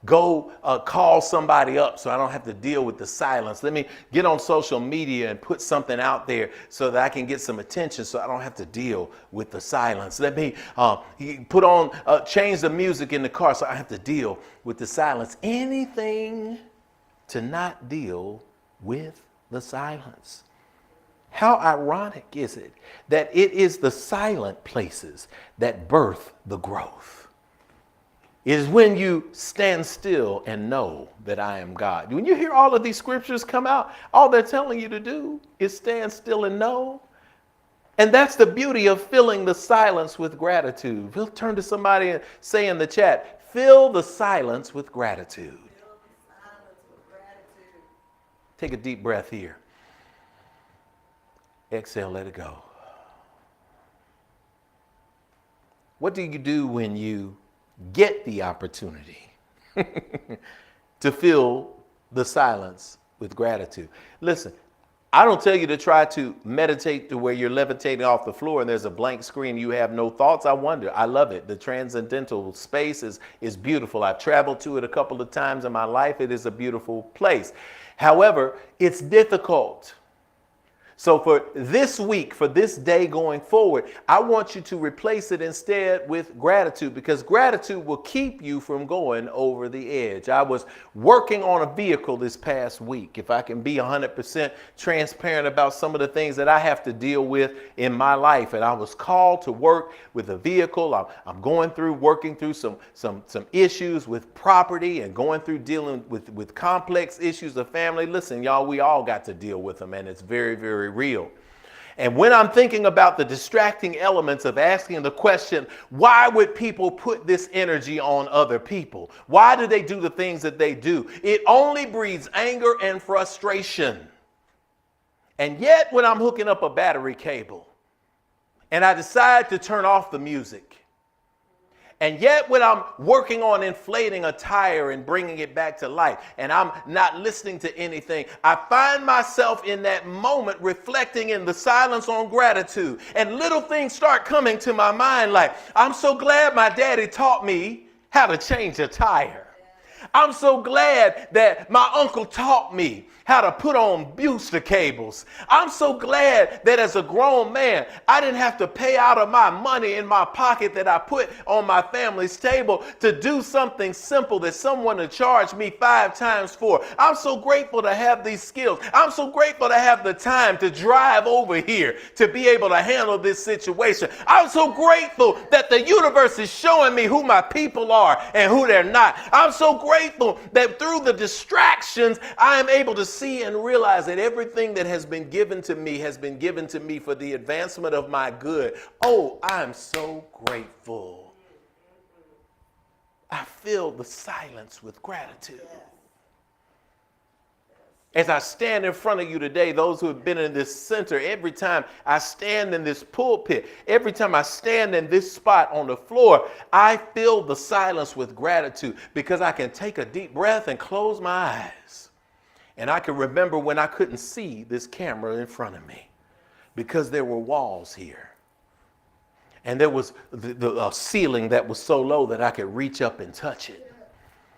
go call somebody up so I don't have to deal with the silence. Let me get on social media and put something out there so that I can get some attention so I don't have to deal with the silence. Let me change the music in the car so I have to deal with the silence. Anything to not deal with the silence. How ironic is it that it is the silent places that birth the growth? It is when you stand still and know that I am God. When you hear all of these scriptures come out, all they're telling you to do is stand still and know. And that's the beauty of filling the silence with gratitude. We'll turn to somebody and say in the chat, fill the silence with gratitude. Take a deep breath here. Exhale, let it go. What do you do when you get the opportunity to fill the silence with gratitude? Listen, I don't tell you to try to meditate to where you're levitating off the floor and there's a blank screen, you have no thoughts. I wonder. I love it. The transcendental space is beautiful. I've traveled to it a couple of times in my life. It is a beautiful place. However, it's difficult So for this week, for this day going forward, I want you to replace it instead with gratitude, because gratitude will keep you from going over the edge. I was working on a vehicle this past week. If I can be 100% transparent about some of the things that I have to deal with in my life. And I was called to work with a vehicle. I'm working through some issues with property and going through dealing with complex issues of family. Listen, y'all, we all got to deal with them, and it's very, very real. And when I'm thinking about the distracting elements of asking the question, why would people put this energy on other people? Why do they do the things that they do? It only breeds anger and frustration. And yet when I'm hooking up a battery cable and I decide to turn off the music, and yet when I'm working on inflating a tire and bringing it back to life and I'm not listening to anything, I find myself in that moment reflecting in the silence on gratitude. And little things start coming to my mind like, I'm so glad my daddy taught me how to change a tire. I'm so glad that my uncle taught me how to put on booster cables. I'm so glad that as a grown man, I didn't have to pay out of my money in my pocket that I put on my family's table to do something simple that someone had charged me 5 times for. I'm so grateful to have these skills. I'm so grateful to have the time to drive over here to be able to handle this situation. I'm so grateful that the universe is showing me who my people are and who they're not. I'm so grateful that through the distractions, I am able to see and realize that everything that has been given to me for the advancement of my good. Oh, I'm so grateful. I fill the silence with gratitude. As I stand in front of you today, those who have been in this center, every time I stand in this pulpit, every time I stand in this spot on the floor, I fill the silence with gratitude because I can take a deep breath and close my eyes. And I can remember when I couldn't see this camera in front of me because there were walls here. And there was the ceiling that was so low that I could reach up and touch it.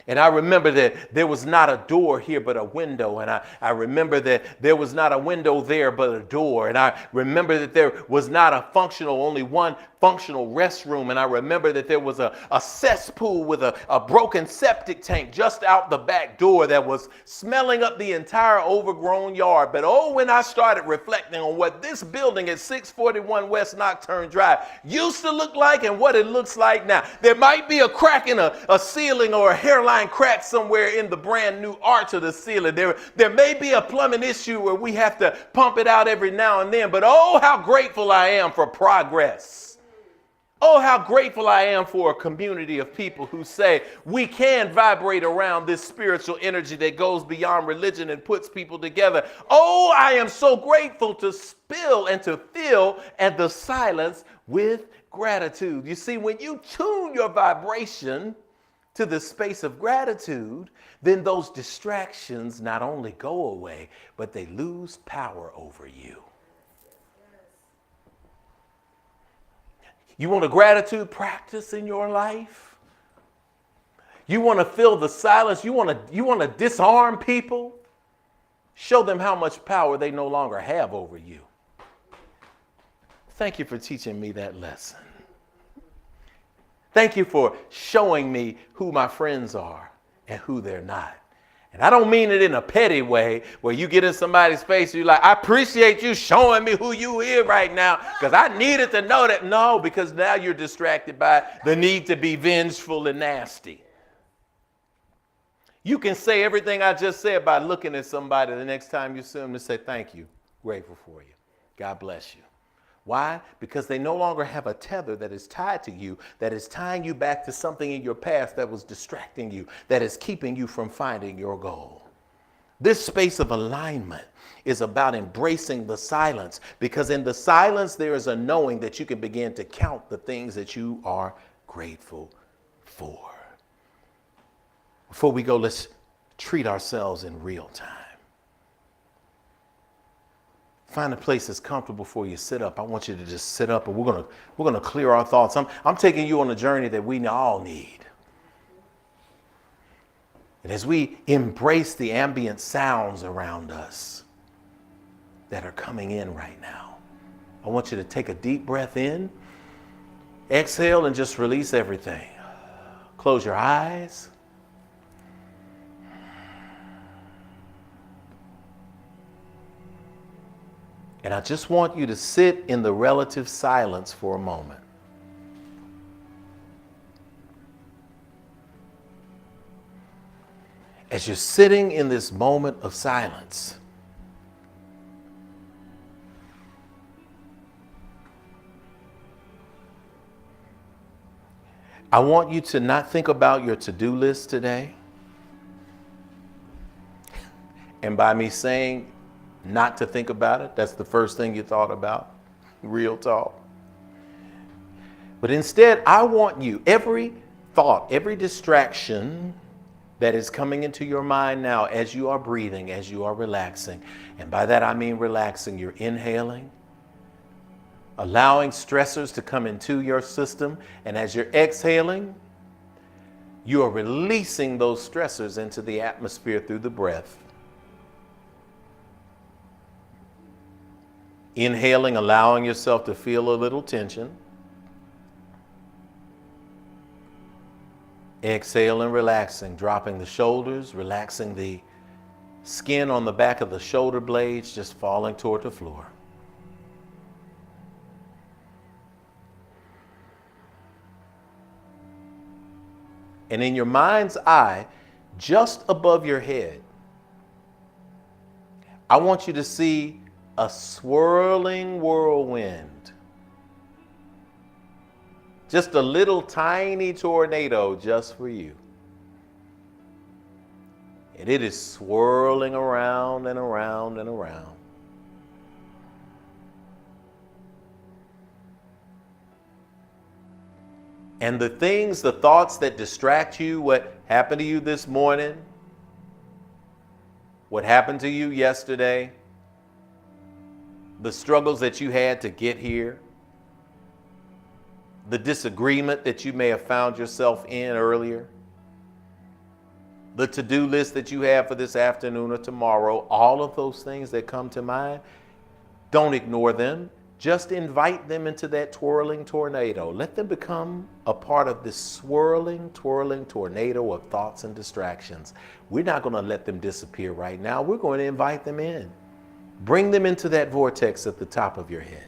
And I remember that there was not a door here but a window. And I remember that there was not a window there but a door. And I remember that there was not only one functional restroom. And I remember that there was a cesspool with a broken septic tank just out the back door that was smelling up the entire overgrown yard. But oh, when I started reflecting on what this building at 641 West Nocturne Drive used to look like and what it looks like now, there might be a crack in a ceiling or a hairline crack somewhere in the brand new arch of the ceiling. There may be a plumbing issue where we have to pump it out every now and then. But oh, how grateful I am for progress. Oh, how grateful I am for a community of people who say we can vibrate around this spiritual energy that goes beyond religion and puts people together. Oh, I am so grateful to spill and to fill and the silence with gratitude. You see, when you tune your vibration to the space of gratitude, then those distractions not only go away, but they lose power over you. You want a gratitude practice in your life? You want to fill the silence? You want to disarm people? Show them how much power they no longer have over you. Thank you for teaching me that lesson. Thank you for showing me who my friends are and who they're not. And I don't mean it in a petty way where you get in somebody's face and you're like, I appreciate you showing me who you is right now because I needed to know that. No, because now you're distracted by the need to be vengeful and nasty. You can say everything I just said by looking at somebody the next time you see them to say, thank you, grateful for you. God bless you. Why? Because they no longer have a tether that is tied to you, that is tying you back to something in your past that was distracting you, that is keeping you from finding your goal. This space of alignment is about embracing the silence, because in the silence there is a knowing that you can begin to count the things that you are grateful for. Before we go, let's treat ourselves in real time. Find a place that's comfortable for you. Sit up. I want you to just sit up, and we're gonna clear our thoughts. I'm taking you on a journey that we all need. And as we embrace the ambient sounds around us, that are coming in right now. I want you to take a deep breath in, exhale, and just release everything. Close your eyes. And I just want you to sit in the relative silence for a moment. As you're sitting in this moment of silence, I want you to not think about your to-do list today. And by me saying not to think about it, that's the first thing you thought about. Real talk. But instead, I want you, every thought, every distraction that is coming into your mind now as you are breathing, as you are relaxing, and by that I mean relaxing, you're inhaling, allowing stressors to come into your system, and as you're exhaling, you are releasing those stressors into the atmosphere through the breath. Inhaling, allowing yourself to feel a little tension. Exhale and relaxing, dropping the shoulders, relaxing the skin on the back of the shoulder blades, just falling toward the floor. And in your mind's eye, just above your head, I want you to see a swirling whirlwind. Just a little tiny tornado just for you. And it is swirling around and around and around. And the things, the thoughts that distract you, what happened to you this morning, what happened to you yesterday, the struggles that you had to get here, the disagreement that you may have found yourself in earlier, the to-do list that you have for this afternoon or tomorrow, all of those things that come to mind, don't ignore them. Just invite them into that twirling tornado. Let them become a part of this swirling, twirling tornado of thoughts and distractions. We're not going to let them disappear right now. We're going to invite them in. Bring them into that vortex at the top of your head,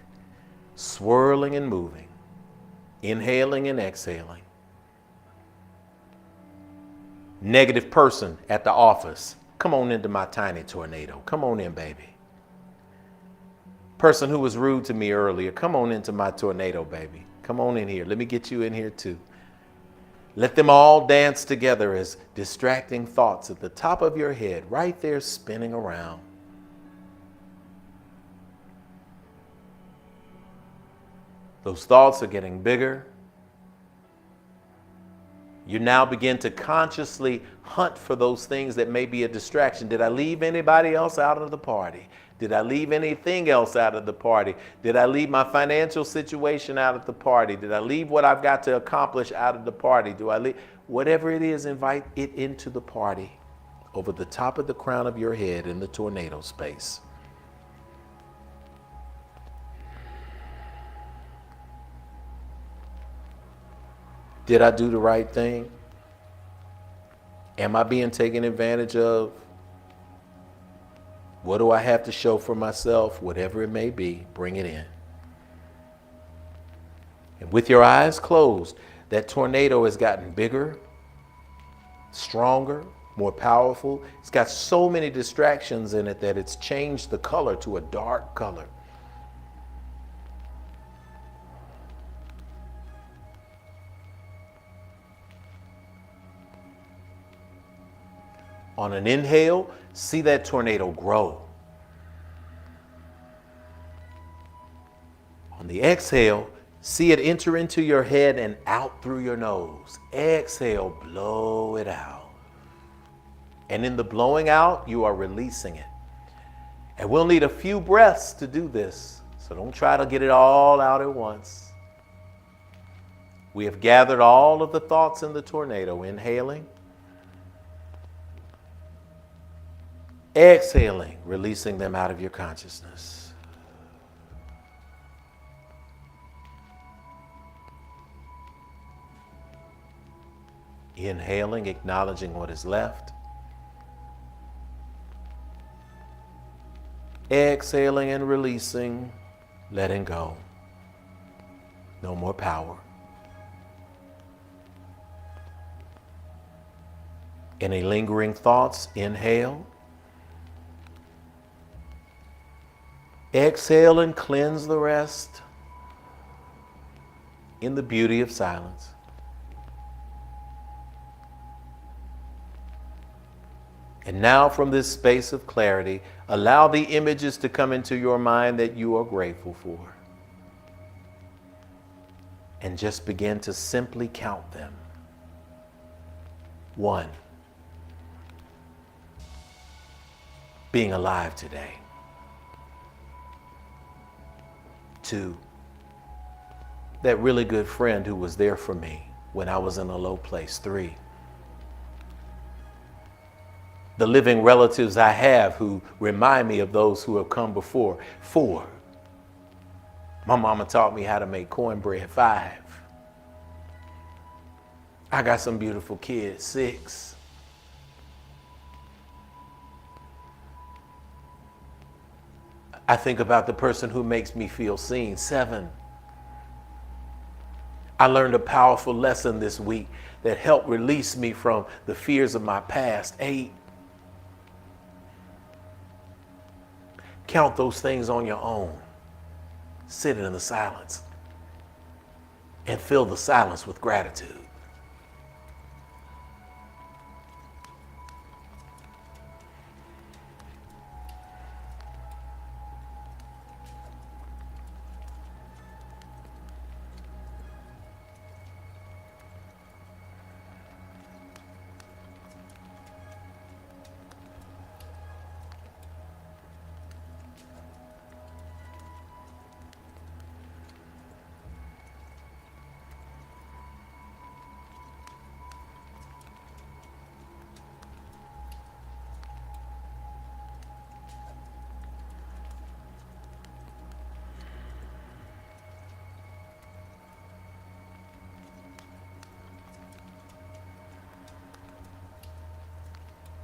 swirling and moving, inhaling and exhaling. Negative person at the office, come on into my tiny tornado. Come on in, baby. Person who was rude to me earlier, come on into my tornado, baby. Come on in here. Let me get you in here too. Let them all dance together as distracting thoughts at the top of your head, right there spinning around. Those thoughts are getting bigger. You now begin to consciously hunt for those things that may be a distraction. Did I leave anybody else out of the party? Did I leave anything else out of the party? Did I leave my financial situation out of the party? Did I leave what I've got to accomplish out of the party? Do I leave? Whatever it is, invite it into the party over the top of the crown of your head in the tornado space. Did I do the right thing? Am I being taken advantage of? What do I have to show for myself? Whatever it may be, bring it in. And with your eyes closed, that tornado has gotten bigger, stronger, more powerful. It's got so many distractions in it that it's changed the color to a dark color. On an inhale, see that tornado grow. On the exhale, see it enter into your head and out through your nose. Exhale, blow it out. And in the blowing out, you are releasing it. And we'll need a few breaths to do this, so don't try to get it all out at once. We have gathered all of the thoughts in the tornado, inhaling. Exhaling, releasing them out of your consciousness. Inhaling, acknowledging what is left. Exhaling and releasing, letting go. No more power. Any lingering thoughts, inhale. Exhale and cleanse the rest in the beauty of silence. And now from this space of clarity, allow the images to come into your mind that you are grateful for. And just begin to simply count them. 1, being alive today. 2, that really good friend who was there for me when I was in a low place. 3, the living relatives I have who remind me of those who have come before. 4, my mama taught me how to make cornbread. 5, I got some beautiful kids. 6, I think about the person who makes me feel seen. 7, I learned a powerful lesson this week that helped release me from the fears of my past. 8, count those things on your own. Sit in the silence and fill the silence with gratitude.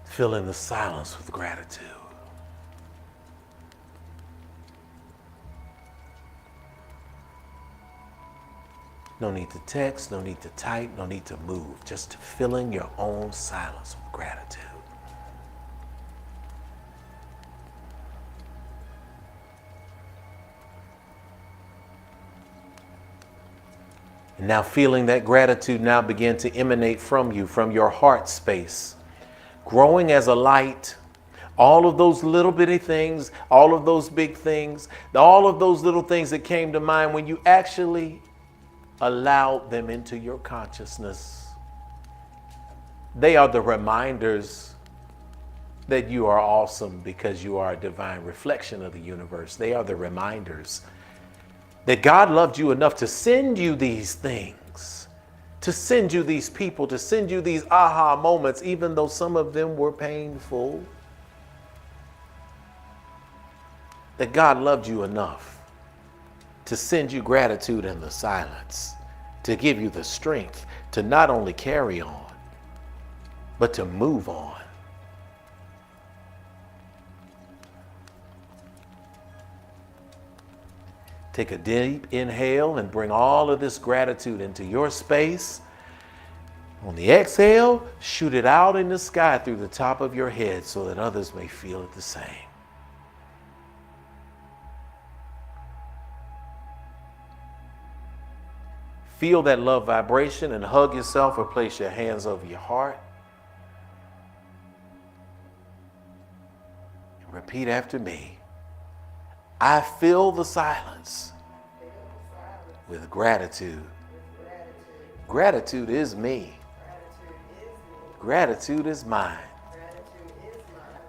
Fill in the silence with gratitude. No need to text, no need to type, no need to move. Just filling your own silence with gratitude. And now feeling that gratitude now begin to emanate from you, from your heart space. Growing as a light, all of those little bitty things, all of those big things, all of those little things that came to mind when you actually allowed them into your consciousness. They are the reminders that you are awesome because you are a divine reflection of the universe. They are the reminders that God loved you enough to send you these things, to send you these people, to send you these aha moments, even though some of them were painful. That God loved you enough to send you gratitude in the silence, to give you the strength to not only carry on, but to move on. Take a deep inhale and bring all of this gratitude into your space. On the exhale, shoot it out in the sky through the top of your head so that others may feel it the same. Feel that love vibration and hug yourself or place your hands over your heart. And repeat after me. I fill the silence with gratitude. Gratitude is me. Gratitude is mine.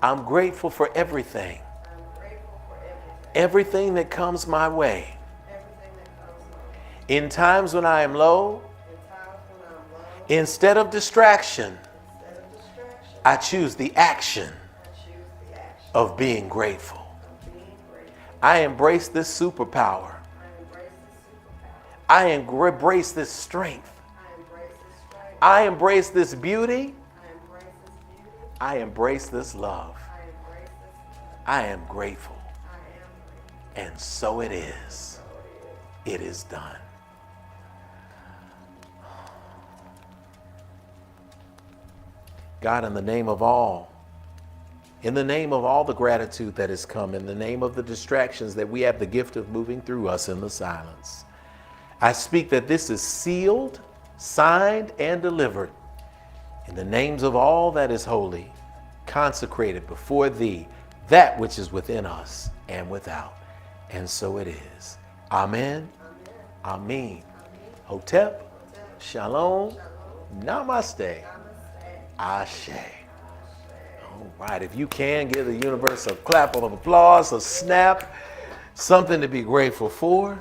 I'm grateful for everything. Everything that comes my way. In times when I am low, instead of distraction, I choose the action. of being grateful. I embrace this superpower. I embrace this strength. I embrace this beauty. I embrace this love. I am grateful. And so it is. It is done. God, in the name of all the gratitude that has come, in the name of the distractions that we have the gift of moving through us in the silence, I speak that this is sealed, signed, and delivered in the names of all that is holy, consecrated before thee, that which is within us and without. And so it is. Amen. Amen. Hotep. Shalom. Namaste. Ashe. All right. If you can, give the universe a clap of applause, a snap, something to be grateful for.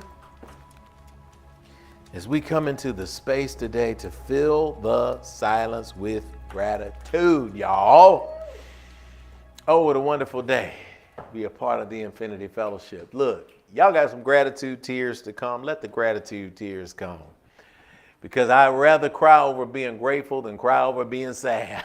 As we come into the space today to fill the silence with gratitude, y'all. Oh, what a wonderful day. Be a part of the Infinity Fellowship. Look, y'all got some gratitude tears to come. Let the gratitude tears come. Because I'd rather cry over being grateful than cry over being sad.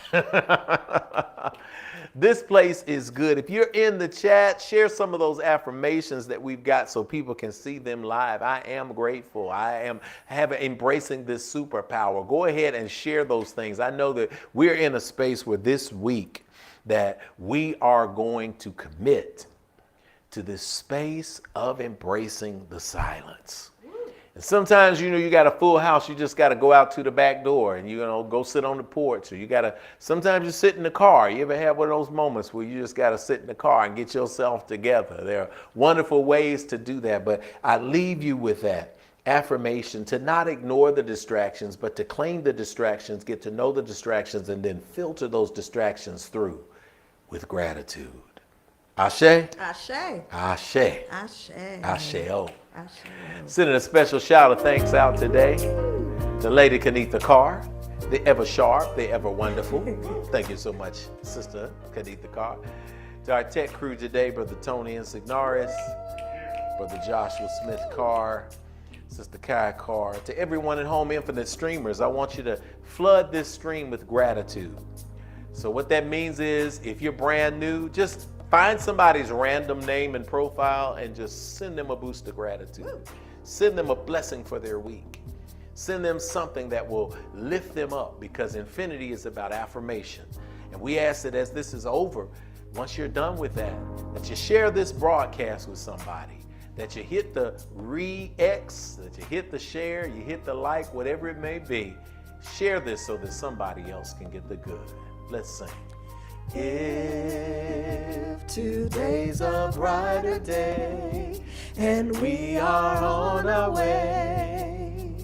This place is good. If you're in the chat, share some of those affirmations that we've got so people can see them live. I am grateful. I am embracing this superpower. Go ahead and share those things. I know that we're in a space where this week that we are going to commit to this space of embracing the silence. And sometimes, you got a full house, you just got to go out to the back door and, go sit on the porch. Or sometimes you sit in the car. You ever have one of those moments where you just got to sit in the car and get yourself together? There are wonderful ways to do that, but I leave you with that affirmation to not ignore the distractions, but to claim the distractions, get to know the distractions, and then filter those distractions through with gratitude. Ashe? Ashe. Ashe. Ashe. Ashe-o. Ashe. Sending a special shout of thanks out today to Lady Kanitha Carr, the ever sharp, the ever wonderful. Thank you so much, Sister Kanitha Carr. To our tech crew today, Brother Tony Insignaris, Brother Joshua Smith Carr, Sister Kai Carr. To everyone at home, Infinite Streamers, I want you to flood this stream with gratitude. So what that means is, if you're brand new, just find somebody's random name and profile and just send them a boost of gratitude. Send them a blessing for their week. Send them something that will lift them up, because infinity is about affirmation. And we ask that as this is over, once you're done with that you share this broadcast with somebody, that you hit the re-X, that you hit the share, you hit the like, whatever it may be. Share this so that somebody else can get the good. Let's sing. If today's a brighter day and we are on our way,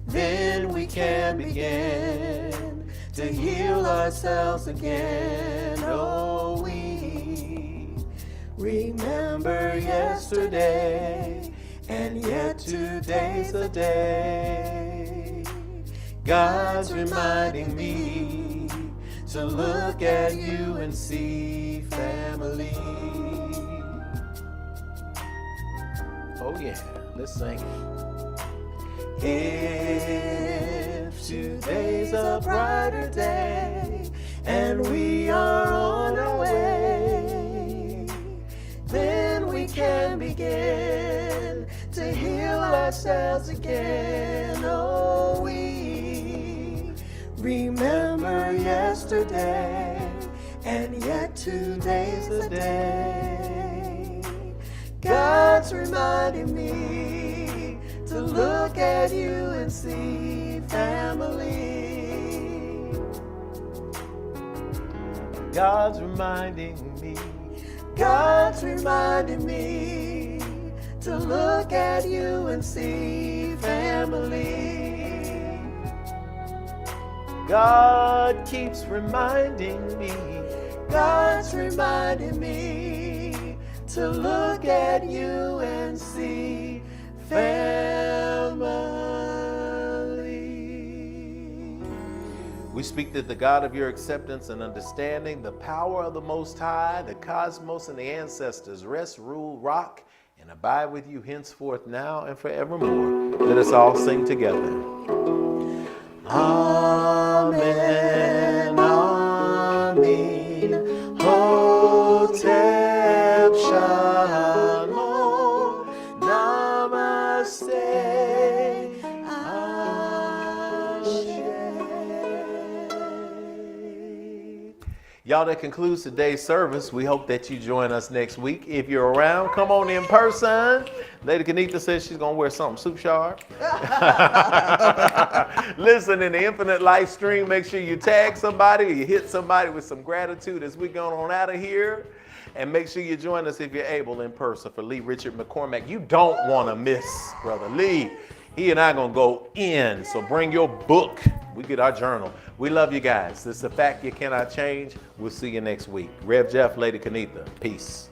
then we can begin to heal ourselves again. Oh, we remember yesterday, and yet today's a day. God's reminding me to look at you and see family. Oh yeah, let's sing it. If today's a brighter day and we are on our way, then we can begin to heal ourselves again. Oh, we remember yesterday, and yet today's the day. God's reminding me to look at you and see family. God's reminding me. God's reminding me to look at you and see family. God keeps reminding me. God's reminding me to look at you and see family. We We speak that the God of your acceptance and understanding, the power of the Most High, the cosmos and the ancestors rest, rule, rock, and abide with you henceforth, now, and forevermore. Let us all sing together. Amen, amen, Hotep Shalom, Namaste, Ashe. Y'all, that concludes today's service. We hope that you join us next week. If you're around, come on in person. Lady Kenita says she's going to wear something soup sharp. Listen, in the Infinite Life stream, make sure you tag somebody or you hit somebody with some gratitude as we go on out of here. And make sure you join us if you're able in person for Lee Richard McCormack. You don't want to miss Brother Lee. He and I are going to go in. So bring your book. We get our journal. We love you guys. This is a fact you cannot change. We'll see you next week. Rev Jeff, Lady Kenita. Peace.